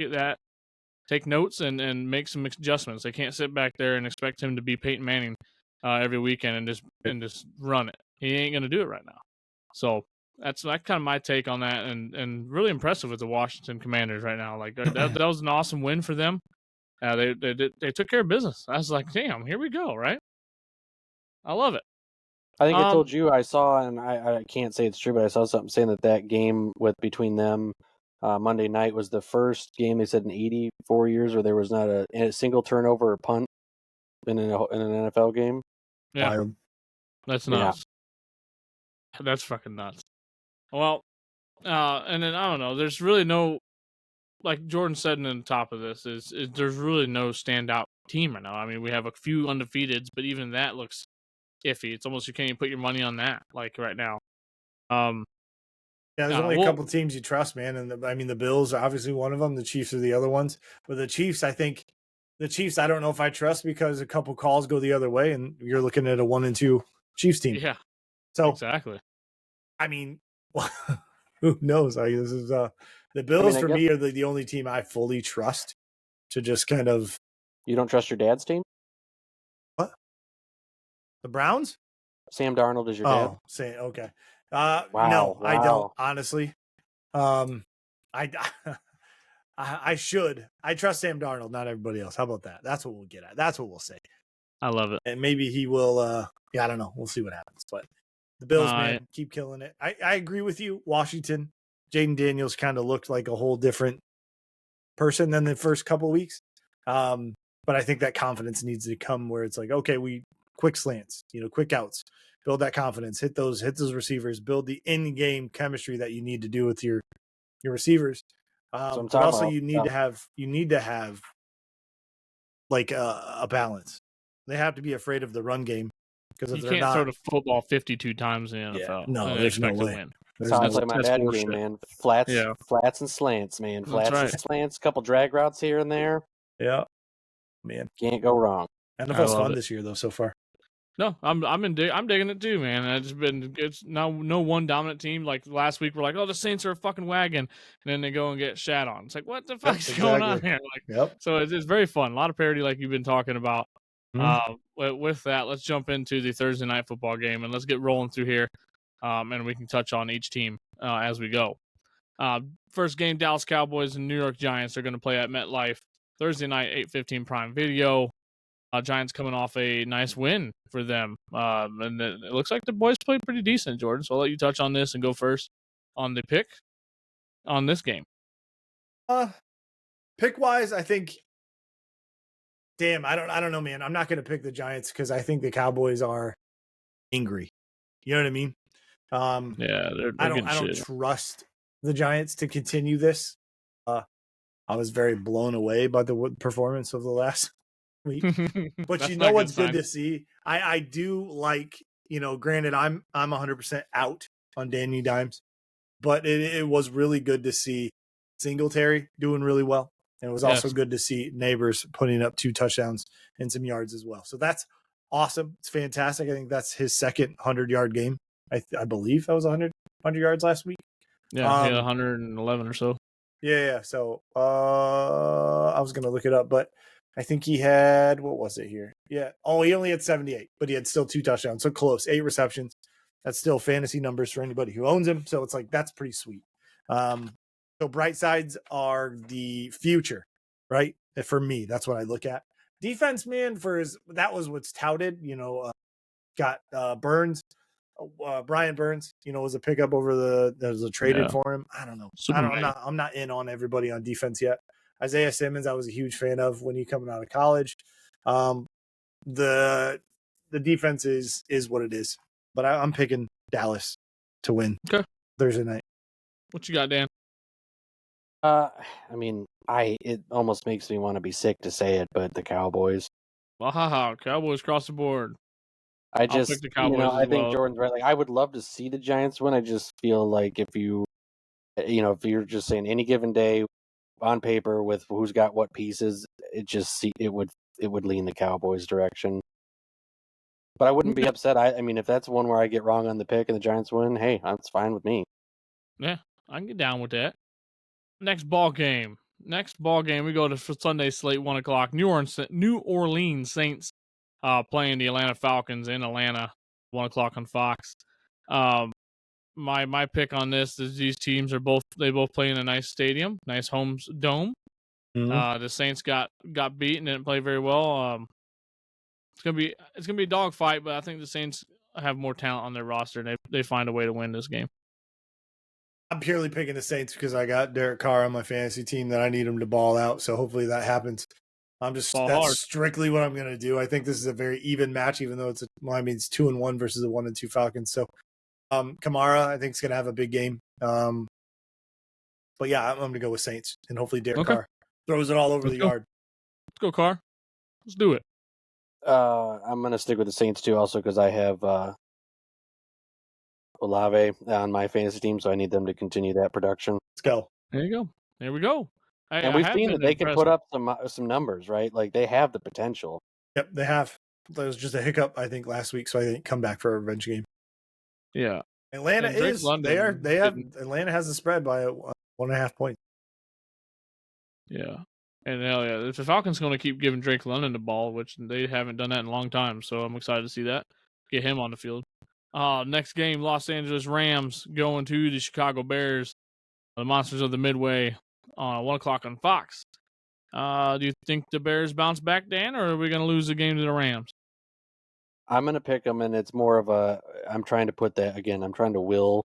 take notes and make some adjustments. They can't sit back there and expect him to be Peyton Manning every weekend and just run it. He ain't gonna do it right now. So that's kind of my take on that, and really impressive with the Washington Commanders right now. Like that was an awesome win for them. They took care of business. I was like, damn, here we go, right? I love it. I think I told you I saw, and I can't say it's true, but I saw something saying that game between them Monday night was the first game they said in 84 years where there was not a single turnover or punt in an NFL game. Yeah, that's nuts. Yeah. That's fucking nuts. Well, and then I don't know. There's really no, like Jordan said in the top of this, is there's really no standout team right now. I mean, we have a few undefeateds, but even that looks iffy. It's almost you can't even put your money on that. Like right now. Yeah, there's only a couple teams you trust, man. And the Bills are obviously one of them. The Chiefs are the other ones. But the Chiefs, I don't know if I trust because a couple calls go the other way, and you're looking at a 1-2 Chiefs team. Yeah. So exactly. I mean, who knows? Like this is the Bills for me are the only team I fully trust to just kind of. You don't trust your dad's team? What? The Browns? Sam Darnold is your dad? Oh, say okay. Wow, No, I don't wow. honestly. I I should. I trust Sam Darnold, not everybody else. How about that? That's what we'll get at. That's what we'll say. I love it. And maybe he will. Yeah, I don't know. We'll see what happens. But the Bills, man, keep killing it. I agree with you. Washington, Jaden Daniels kind of looked like a whole different person than the first couple of weeks. But I think that confidence needs to come where it's like, okay, we quick slants, quick outs, build that confidence, hit those receivers, build the in-game chemistry that you need to do with your receivers. But also you need to have like a balance. They have to be afraid of the run game because if you they're can't throw not, the football 52 times in the NFL. no, there's no way. To win. That's how I play my dad game, man. Flats and slants, man. Flats and slants, couple drag routes here and there. Yeah, man, can't go wrong. NFL's fun this year though so far. No, I'm digging it too, man. It's now no one dominant team. Like last week, we're like, oh, the Saints are a fucking wagon, and then they go and get shat on. It's like, what the fuck's going on here? So it's very fun. A lot of parity, like you've been talking about. With that, let's jump into the Thursday night football game and let's get rolling through here, and we can touch on each team as we go. First game, Dallas Cowboys and New York Giants are going to play at MetLife Thursday night, 8:15 Prime Video. Giants coming off a nice win for them. And it looks like the boys played pretty decent, Jordan. So I'll let you touch on this and go first on the pick on this game. Pick wise, I think. Damn, I don't know, man. I'm not going to pick the Giants because I think the Cowboys are angry. You know what I mean? I don't trust the Giants to continue this. I was very blown away by the performance of the last week. But you know what's good to see? I do like, granted I'm 100% out on Danny Dimes, but it was really good to see Singletary doing really well. And it was also good to see Neighbors putting up 2 touchdowns and some yards as well. So that's awesome. It's fantastic. I think that's his second 100-yard game. I believe that was 100 yards last week. Yeah, he had 111 or so. Yeah. So I was going to look it up, but I think he had, what was it here? Yeah. Oh, he only had 78, but he had still 2 touchdowns. So close, 8 receptions. That's still fantasy numbers for anybody who owns him. So it's like, that's pretty sweet. So bright sides are the future, right? For me, that's what I look at. Defense, man, that was what's touted, got Burns. Brian Burns, was a pickup over there was a traded for him. I don't know. I'm not in on everybody on defense yet. Isaiah Simmons, I was a huge fan of when he coming out of college. The defense is what it is, but I'm picking Dallas to win Thursday night. What you got, Dan? It almost makes me want to be sick to say it, but the Cowboys. Cowboys across the board. I think Jordan's right. Like, I would love to see the Giants win. I just feel like if you're just saying any given day on paper with who's got what pieces, it would lean the Cowboys' direction. But I wouldn't be upset. I mean, if that's one where I get wrong on the pick and the Giants win, hey, that's fine with me. Yeah, I can get down with that. Next ball game, we go to Sunday slate, 1:00. New Orleans Saints playing the Atlanta Falcons in Atlanta, 1:00 on Fox. My pick on this is these teams both play in a nice stadium, nice home dome. Mm-hmm. The Saints got beat and didn't play very well. It's gonna be a dogfight, but I think the Saints have more talent on their roster, and they find a way to win this game. I'm purely picking the Saints because I got Derek Carr on my fantasy team that I need him to ball out. So hopefully that happens. That's strictly what I'm going to do. I think this is a very even match, even though it's 2-1 versus a 1-2 Falcons. So Kamara, I think, is going to have a big game. But yeah, I'm going to go with Saints, and hopefully Derek Carr throws it all over the yard. Let's go, Carr. Let's do it. I'm going to stick with the Saints too, also because I have Olave on my fantasy team, so I need them to continue that production. Let's go. There you go. There we go. And we've seen that they can put up some numbers, right? Like, they have the potential. Yep, they have. There was just a hiccup, I think, last week, so I think come back for a revenge game. Yeah. Atlanta Atlanta has the spread by 1.5 points. Yeah. And hell yeah, if the Falcons going to keep giving Drake London the ball, which they haven't done that in a long time, so I'm excited to see that. Get him on the field. Next game, Los Angeles Rams going to the Chicago Bears, the Monsters of the Midway, 1 o'clock on Fox. Do you think the Bears bounce back, Dan, or are we going to lose the game to the Rams? I'm going to pick them, and it's more of I'm trying to will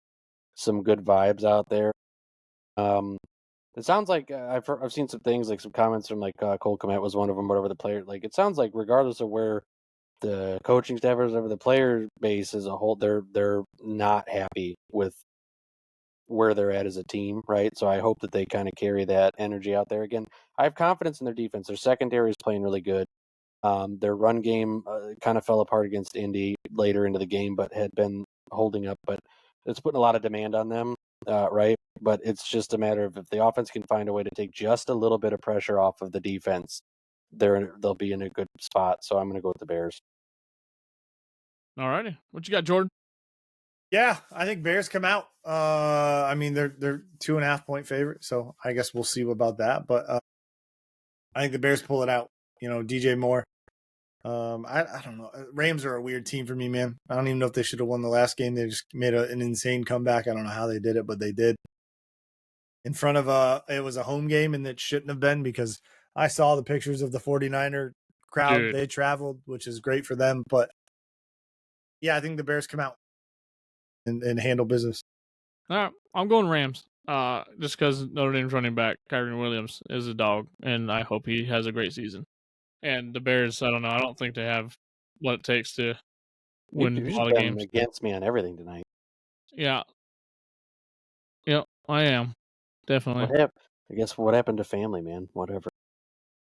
some good vibes out there. It sounds like I've seen some things, like some comments from Cole Kmet was one of them, whatever the player, like it sounds like regardless of where the coaching staff is, over the player base as a whole, they're not happy with where they're at as a team, right? So I hope that they kind of carry that energy out there. Again, I have confidence in their defense. Their secondary is playing really good. Their run game kind of fell apart against Indy later into the game, but had been holding up. But it's putting a lot of demand on them, right? But it's just a matter of if the offense can find a way to take just a little bit of pressure off of the defense, they'll be in a good spot. So I'm going to go with the Bears. All righty. What you got, Jordan? Yeah, I think Bears come out. I mean, they're 2.5 point favorite, so I guess we'll see about that. But I think the Bears pull it out. DJ Moore. I don't know. Rams are a weird team for me, man. I don't even know if they should have won the last game. They just made an insane comeback. I don't know how they did it, but they did. In front of it was a home game, and it shouldn't have been, because I saw the pictures of the 49er crowd. Dude. They traveled, which is great for them. But yeah, I think the Bears come out and handle business. All right, I'm going Rams. Just because Notre Dame's running back Kyron Williams is a dog, and I hope he has a great season. And the Bears, I don't know. I don't think they have what it takes to win You've a just lot of been games. against me on everything tonight. Yeah. Yep, I am. Definitely. I guess what happened to family, man? Whatever.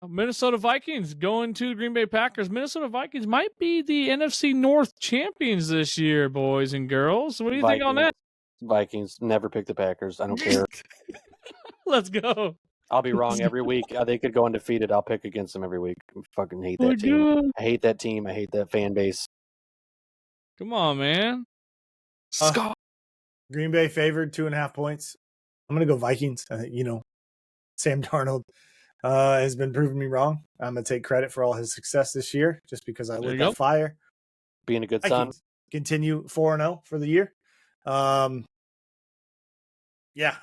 Minnesota Vikings going to the Green Bay Packers. Minnesota Vikings might be the NFC North champions this year, boys and girls. What do you think on that? Vikings never pick the Packers. I don't care. Let's go. I'll be wrong every week. They could go undefeated. I'll pick against them every week. I fucking hate that team. God. I hate that team. I hate that fan base. Come on, man. Green Bay favored 2.5 points. I'm going to go Vikings. I think, Sam Darnold has been proving me wrong. I'm going to take credit for all his success this year just because I lit that fire. Being a good son. Continue 4-0 for the year. Yeah,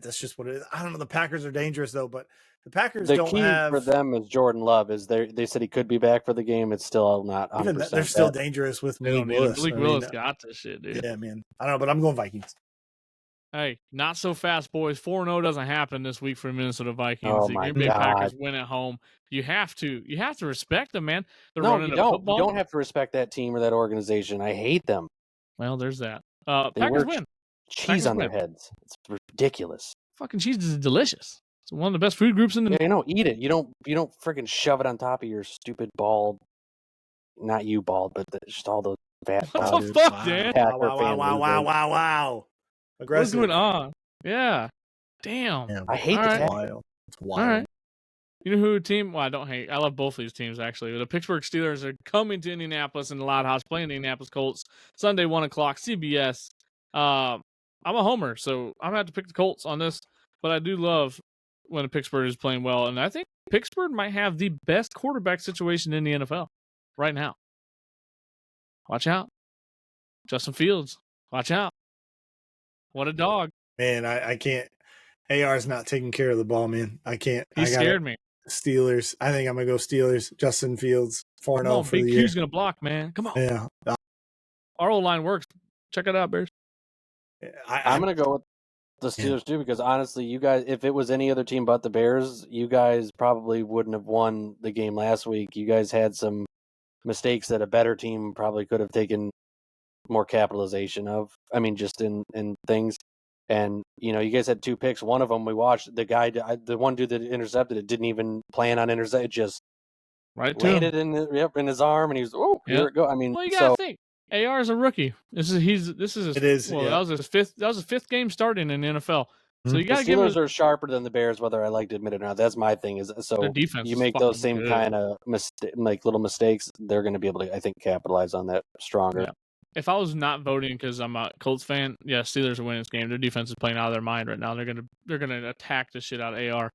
that's just what it is. I don't know. The Packers are dangerous, though, but the Packers don't have... The key for them is Jordan Love. They said he could be back for the game. It's still not 100%. Even they're still dangerous with Malik Willis. Malik Willis got this shit, dude. Yeah, man. I don't know, but I'm going Vikings. Hey, not so fast, boys. 4-0 doesn't happen this week for the Minnesota Vikings. Oh, the my Green Bay God. Packers win at home. You have to respect them, man. They're no, running you don't. football. You don't have to respect that team or that organization. I hate them. Well, there's that. They Packers wear win. Cheese Packers on win. their heads. It's ridiculous. Fucking cheese is delicious. It's one of the best food groups in the. Yeah, eat it. You don't freaking shove it on top of your stupid bald. Not you bald, but just all those fat. What the fuck, Dan? Wow. Aggressive. What's going on? Yeah. Damn. I hate All the right. wild. It's wild. All right. You know who team? Well, I don't hate. I love both these teams, actually. The Pittsburgh Steelers are coming to Indianapolis in the Loud House, playing the Indianapolis Colts Sunday, 1 o'clock, CBS. I'm a homer, so I'm going to have to pick the Colts on this. But I do love when Pittsburgh is playing well. And I think Pittsburgh might have the best quarterback situation in the NFL right now. Watch out. Justin Fields. Watch out. What a dog. Man, I can't. AR's not taking care of the ball, man. I can't. He scared me. Steelers. I think I'm going to go Steelers. Justin Fields, 4-0 for the year. Big Q's going to block, man. Come on. Yeah. Our old line works. Check it out, Bears. I'm going to go with the Steelers too, because honestly, you guys, if it was any other team but the Bears, you guys probably wouldn't have won the game last week. You guys had some mistakes that a better team probably could have taken more capitalization of. I mean, just in things. And, you guys had 2 picks. One of them we watched, the one dude that intercepted it didn't even plan on intercept. It just landed in his arm, and he was, here it go. I mean, well, you gotta think. AR is a rookie. This is his that was his fifth game starting in the NFL. So you gotta give Steelers are sharper than the Bears, whether I like to admit it or not. That's my thing. Is so their defense you make those same good. kind of little mistakes, they're going to be able to, I think, capitalize on that stronger. Yeah. If I was not voting because I'm a Colts fan, yeah, Steelers are winning this game. Their defense is playing out of their mind right now. They're gonna attack the shit out of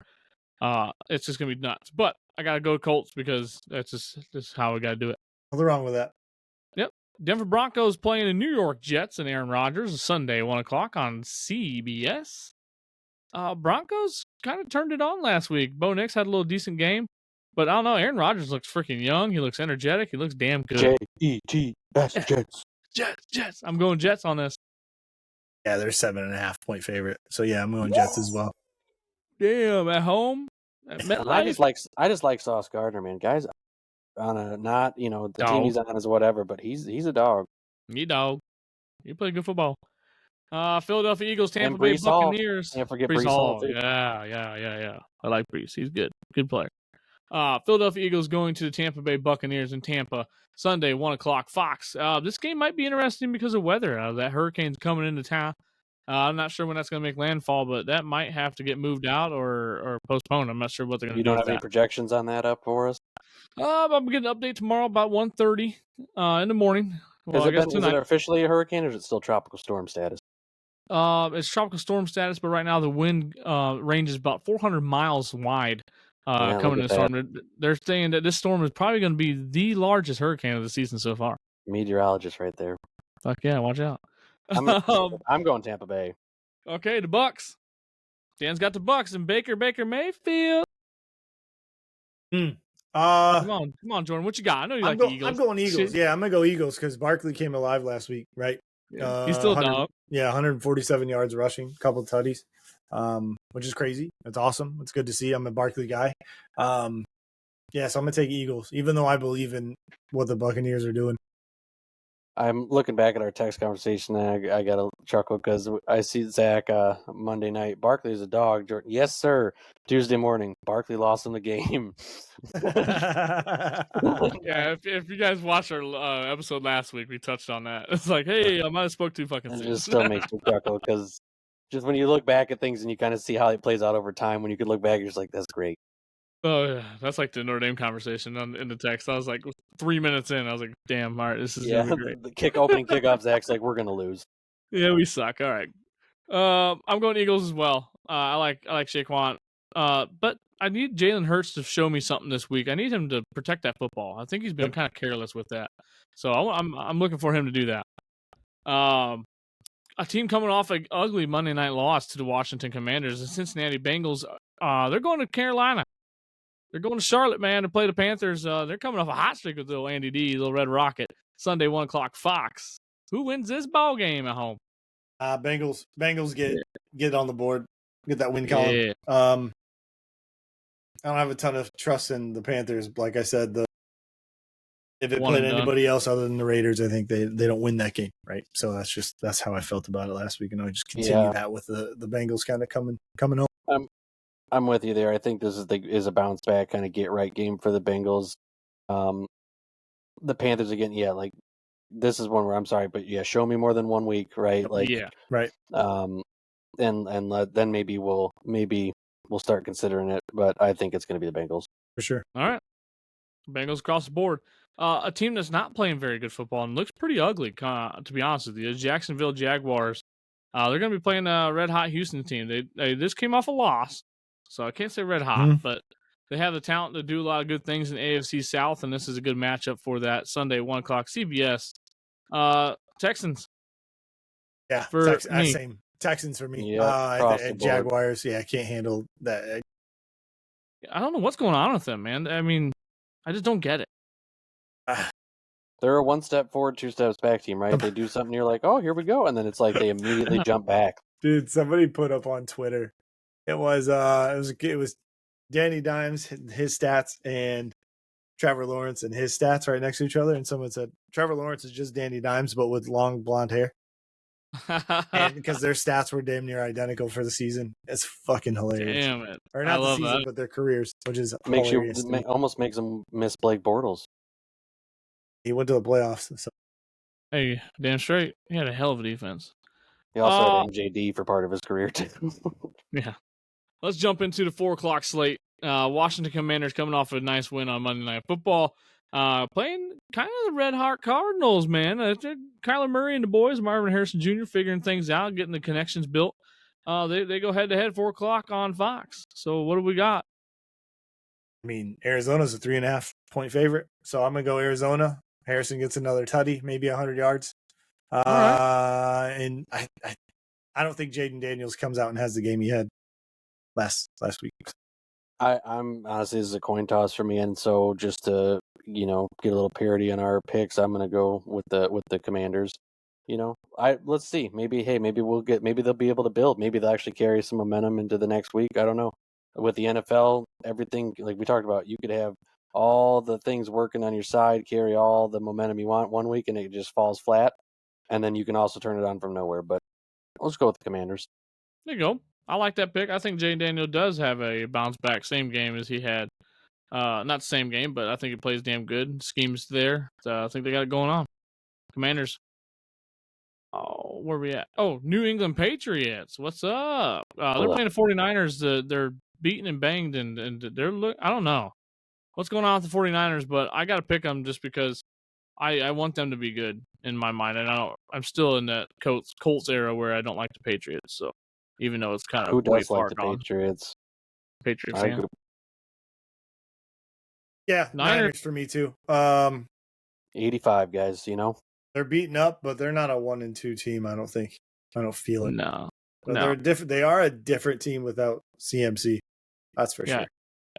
AR. It's just gonna be nuts. But I gotta go Colts because that's just how we gotta do it. Nothing wrong with that. Yep. Denver Broncos playing the New York Jets and Aaron Rodgers Sunday, 1 o'clock on CBS. Broncos kind of turned it on last week. Bo Nix had a little decent game, but I don't know. Aaron Rodgers looks freaking young. He looks energetic. He looks damn good. J-E-T-S, Jets. Jets. I'm going Jets on this. Yeah, they're 7.5 point favorite. So yeah, I'm going Jets as well. Damn, at home. At MetLife. I just like Sauce Gardner, man. Guys on a not, the team he's on is whatever, but he's a dog. You dog. You play good football. Philadelphia Eagles, Tampa And Bay Breece Hall. Buccaneers. Can't forget Breece Hall, too. Yeah. I like Breece. He's good. Good player. Philadelphia Eagles going to the Tampa Bay Buccaneers in Tampa Sunday, 1 o'clock. Fox. This game might be interesting because of weather. That hurricane's coming into town. I'm not sure when that's going to make landfall, but that might have to get moved out or postponed. I'm not sure what they're going to do. You don't have any projections on that up for us? I'm getting an update tomorrow about 1:30 in the morning. Well, is it officially a hurricane or is it still tropical storm status? It's tropical storm status, but right now the wind range is about 400 miles wide. Coming in the storm, they're saying that this storm is probably going to be the largest hurricane of the season so far. Meteorologist right there. Fuck yeah, watch out. I'm going Tampa Bay. Okay, the Bucks. Dan's got the Bucks and Baker Mayfield. Come on, Jordan. What you got? I know you like the Eagles. I'm going Eagles. Yeah, I'm gonna go Eagles because Barkley came alive last week, right? Yeah. He's still a dog. Yeah, 147 yards rushing, a couple of tutties, which is crazy. It's awesome. It's good to see. I'm a Barkley guy. So I'm gonna take Eagles, even though I believe in what the Buccaneers are doing. I'm looking back at our text conversation, and I got a chuckle because I see Zach Monday night. Barkley's a dog. Jordan, yes, sir. Tuesday morning, Barkley lost in the game. Yeah, if you guys watched our episode last week, we touched on that. It's like, hey, I might have spoke too fucking soon. It just still makes me chuckle because just when you look back at things and you kind of see how it plays out over time, when you could look back, you're just like, that's great. Oh yeah, that's like the Notre Dame conversation in the text. I was like 3 minutes in, I was like, "Damn, all right, this is gonna be great." The opening kickoff, Zach's like, "We're gonna lose." Yeah, we suck. All right, I'm going Eagles as well. I like Saquon, but I need Jalen Hurts to show me something this week. I need him to protect that football. I think he's been kind of careless with that, so I'm looking for him to do that. A team coming off an ugly Monday night loss to the Washington Commanders, the Cincinnati Bengals. They're going to Carolina. They're going to Charlotte, man, to play the Panthers. They're coming off a hot streak with little Andy D, little Red Rocket. Sunday, 1 o'clock, Fox. Who wins this ball game at home? Bengals get on the board, get that win column. Yeah. I don't have a ton of trust in the Panthers. Like I said, if it played anybody else other than the Raiders, I think they don't win that game, right? So that's how I felt about it last week, and I just continue that with the Bengals kind of coming home. I'm with you there. I think this is a bounce back kind of get right game for the Bengals. The Panthers again, this is one where I'm sorry, but show me more than 1 week, right? Right. And then maybe we'll start considering it, but I think it's going to be the Bengals for sure. All right, Bengals across the board. A team that's not playing very good football and looks pretty ugly, to be honest with you, is Jacksonville Jaguars. They're going to be playing a red hot Houston team. They just came off a loss. So I can't say red hot, but they have the talent to do a lot of good things in AFC South, and this is a good matchup for that. Sunday, 1 o'clock, CBS. Texans. Yeah, same. Texans for me. Jaguars, I can't handle that. I don't know what's going on with them, man. I mean, I just don't get it. They're a 1 step forward, 2 steps back team, right? They do something, you're like, oh, here we go. And then it's like they immediately jump back. Dude, somebody put up on Twitter. It was Danny Dimes, his stats, and Trevor Lawrence and his stats right next to each other. And someone said Trevor Lawrence is just Danny Dimes, but with long blonde hair. And because their stats were damn near identical for the season. It's fucking hilarious. Damn it. Or not the season, but their careers, which is hilarious. Almost makes them miss Blake Bortles. He went to the playoffs. So. Hey, damn straight. He had a hell of a defense. He also had MJD for part of his career, too. Yeah. Let's jump into the 4 o'clock slate. Washington Commanders coming off a nice win on Monday Night Football. Playing kind of the red hot Cardinals, man. Kyler Murray and the boys, Marvin Harrison Jr. figuring things out, getting the connections built. They go head-to-head 4 o'clock on Fox. So what do we got? I mean, Arizona's a 3.5 point favorite. So I'm going to go Arizona. Harrison gets another tutty, maybe 100 yards. All right. And I don't think Jaden Daniels comes out and has the game he had last week. I'm honestly, this is a coin toss for me, and so just to get a little parity on our picks, I'm gonna go with the Commanders. Let's see. Maybe maybe they'll be able to build. Maybe they'll actually carry some momentum into the next week. I don't know. With the NFL, everything like we talked about, you could have all the things working on your side, carry all the momentum you want one week, and it just falls flat. And then you can also turn it on from nowhere. But let's go with the Commanders. There you go. I like that pick. I think Jay Daniel does have a bounce back, same game as he had. Not the same game, but I think he plays damn good. Schemes there. I think they got it going on. Commanders. Oh, where we at? Oh, New England Patriots. What's up? They're playing the 49ers. They're beaten and banged, and they're I don't know what's going on with the 49ers, but I got to pick them just because I want them to be good in my mind, and I'm still in that Colts era where I don't like the Patriots. So even though it's kind of Who way does far like the gone, Patriots? Patriot I fan. agree. Yeah, Niners for me too. 85 guys. They're beaten up, but they're not a 1-2 team. I don't think. I don't feel it. No, but they're different. They are a different team without CMC. That's for sure.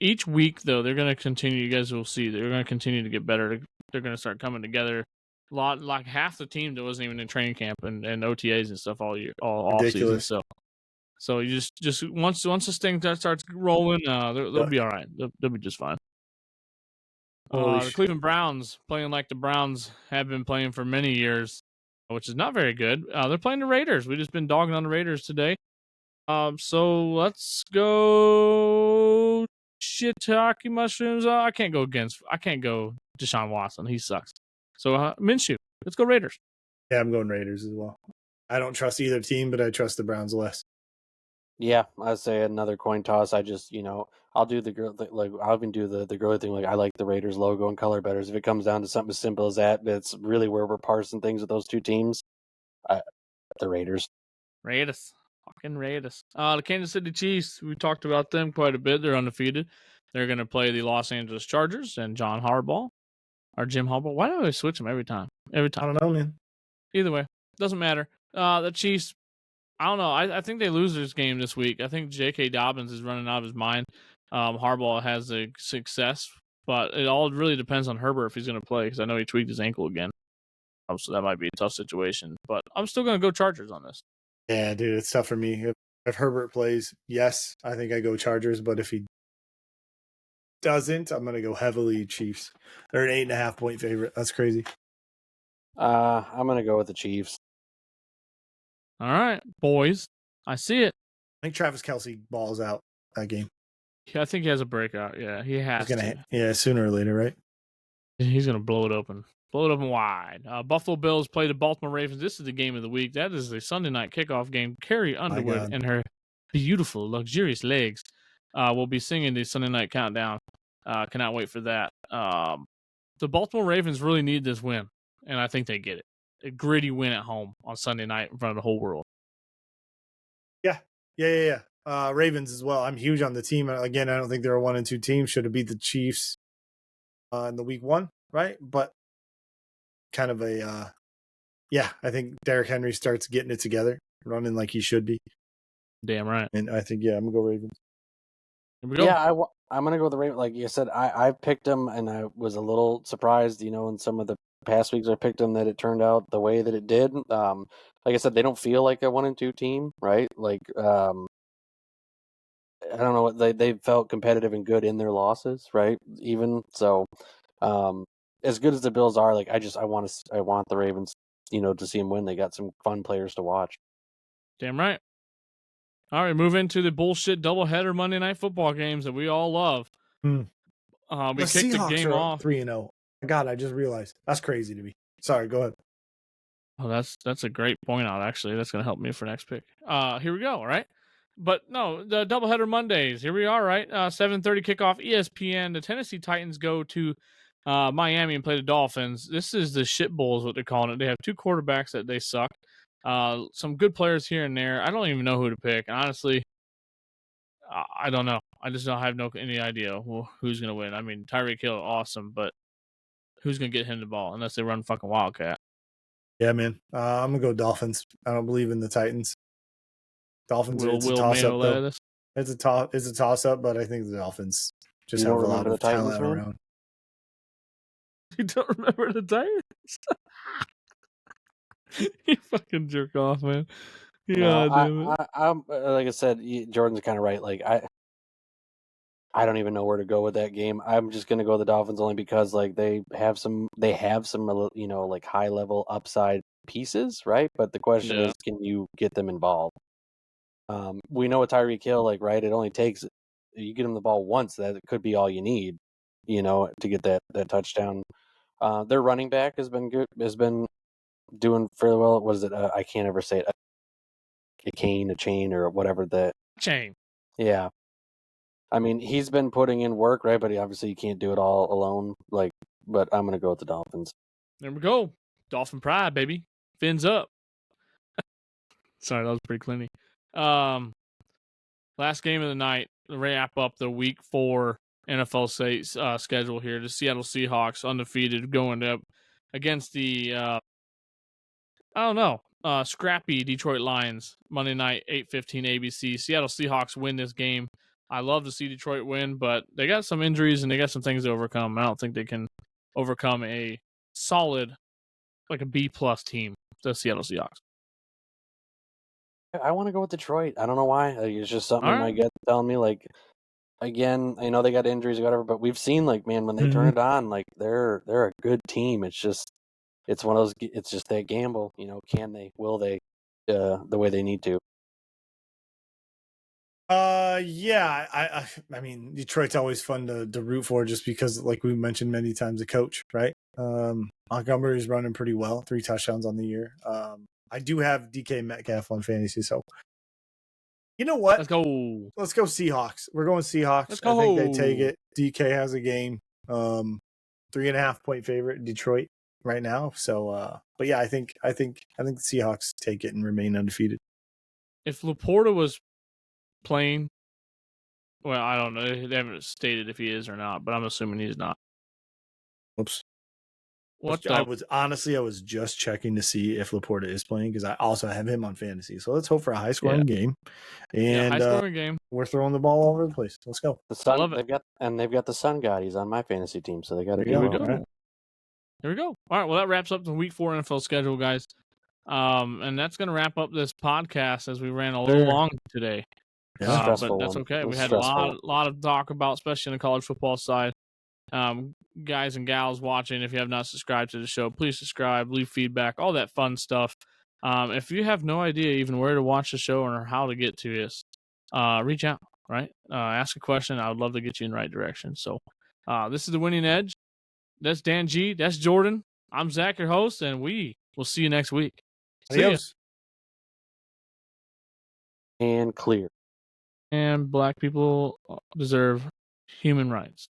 Each week, though, they're going to continue. You guys will see they're going to continue to get better. They're going to start coming together. Like half the team that wasn't even in training camp and OTAs and stuff all year, all off season. So you just once this thing starts rolling, they'll be all right. They'll be just fine. The Cleveland Browns playing like the Browns have been playing for many years, which is not very good. They're playing the Raiders. We've just been dogging on the Raiders today. So let's go shiitake mushrooms. I can't go Deshaun Watson. He sucks. So Minshew. Let's go Raiders. Yeah, I'm going Raiders as well. I don't trust either team, but I trust the Browns less. Yeah, I'd say another coin toss. I just, I'll do the girl I'll even do the girly thing. Like I like the Raiders logo and color better. If it comes down to something as simple as that, that's really where we're parsing things with those two teams. The Raiders. Fucking Raiders. The Kansas City Chiefs. We talked about them quite a bit. They're undefeated. They're going to play the Los Angeles Chargers and Jim Harbaugh. Why do I switch them every time? I don't know, man. Either way, doesn't matter. The Chiefs. I don't know. I think they lose this game this week. I think J.K. Dobbins is running out of his mind. Harbaugh has a success, but it all really depends on Herbert if he's going to play because I know he tweaked his ankle again. So that might be a tough situation. But I'm still going to go Chargers on this. Yeah, dude, it's tough for me. If Herbert plays, yes, I think I go Chargers. But if he doesn't, I'm going to go heavily Chiefs. They're an 8.5 point favorite. That's crazy. I'm going to go with the Chiefs. All right, boys. I see it. I think Travis Kelce balls out that game. Yeah, I think he has a breakout. Yeah, he has to. Yeah, sooner or later, right? He's going to blow it open. Blow it open wide. Buffalo Bills play the Baltimore Ravens. This is the game of the week. That is a Sunday night kickoff game. Carrie Underwood and her beautiful, luxurious legs will be singing the Sunday night countdown. Cannot wait for that. The Baltimore Ravens really need this win, and I think they get it. A gritty win at home on Sunday night in front of the whole world. Yeah. Ravens as well. I'm huge on the team. Again, I don't think they're a 1-2 team. Should have beat the Chiefs in the week 1, right? But kind of I think Derrick Henry starts getting it together, running like he should be. Damn right. And I think, I'm going to go Ravens. Here we go. Yeah, I'm going to go with the Ravens. Like you said, I picked them, and I was a little surprised, in some of the past weeks I picked them that it turned out the way that it did. Like I said, they don't feel like a 1-2 team, right? Like, I don't know, they felt competitive and good in their losses, right? Even so, as good as the Bills are, like I want the Ravens, to see them win. They got some fun players to watch. Damn right. All right, move into the bullshit doubleheader Monday Night Football games that we all love. The kicked the game off 3-0. God, I just realized that's crazy to me. Sorry, go ahead. Oh, that's a great point out. Actually, that's going to help me for next pick. Here we go. All right, but no, the doubleheader Mondays. Here we are. Right, 7:30 kickoff. ESPN. The Tennessee Titans go to Miami and play the Dolphins. This is the shit bowl is what they're calling it. They have two quarterbacks that they suck. Some good players here and there. I don't even know who to pick. Honestly, I don't know. I just don't have any idea who's going to win. I mean, Tyreek Hill, awesome, but who's going to get him the ball unless they run fucking Wildcat. Yeah, man. I'm going to go Dolphins. I don't believe in the Titans. Dolphins, it's a toss-up, though. It's a toss-up, but I think the Dolphins just have a lot of talent around. You don't remember the Titans? You fucking jerk off, man. Yeah, I'm like I said, Jordan's kind of right. Like I don't even know where to go with that game. I'm just gonna go the Dolphins only because like they have some like high level upside pieces, right? But the question is, can you get them involved? We know with Tyreek Hill, like right, it only takes you get him the ball once, that could be all you need, to get that touchdown. Their running back has been good, has been doing fairly well. What is it? I can't ever say it. A chain, or whatever the chain. Yeah. I mean, he's been putting in work, right? But obviously, you can't do it all alone. But I'm gonna go with the Dolphins. There we go, Dolphin pride, baby. Fins up. Sorry, that was pretty cleany. Last game of the night, wrap up the Week 4 NFL schedule here. The Seattle Seahawks undefeated going up against the scrappy Detroit Lions. Monday night, 8:15 ABC. Seattle Seahawks win this game. I love to see Detroit win, but they got some injuries and they got some things to overcome. I don't think they can overcome a solid, like a B-plus team, the Seattle Seahawks. I want to go with Detroit. I don't know why. It's just something in my gut telling me, like, again, I know they got injuries or whatever, but we've seen, like, man, when they turn it on, like, they're a good team. It's just, it's one of those, it's just that gamble, can they, will they, the way they need to. Yeah, I mean, Detroit's always fun to root for just because, like we mentioned many times, the coach, right? Montgomery's running pretty well, 3 touchdowns on the year. I do have DK Metcalf on fantasy, so you know what? Let's go Seahawks. We're going Seahawks. Let's go. I think they take it. DK has a game. 3.5 point favorite in Detroit right now. So, but yeah, I think the Seahawks take it and remain undefeated. If Laporta was playing, well, I don't know. They haven't stated if he is or not, but I'm assuming he's not. Oops. I was just checking to see if Laporta is playing because I also have him on fantasy. So let's hope for a high scoring game. And high scoring game. We're throwing the ball all over the place. Let's go. I love it. They've got the Sun God. He's on my fantasy team, so they got to do well. Right. Here we go. All right. Well, that wraps up the Week 4 NFL schedule, guys. And that's going to wrap up this podcast as we ran a little long today. But that's okay. We had a lot of talk about, especially in the college football side. Guys and gals watching, if you have not subscribed to the show, please subscribe, leave feedback, all that fun stuff. If you have no idea even where to watch the show or how to get to us, reach out, right? Ask a question. I would love to get you in the right direction. So this is The Winning Edge. That's Dan G. That's Jordan. I'm Zach, your host, and we will see you next week. Adios. And clear. And black people deserve human rights.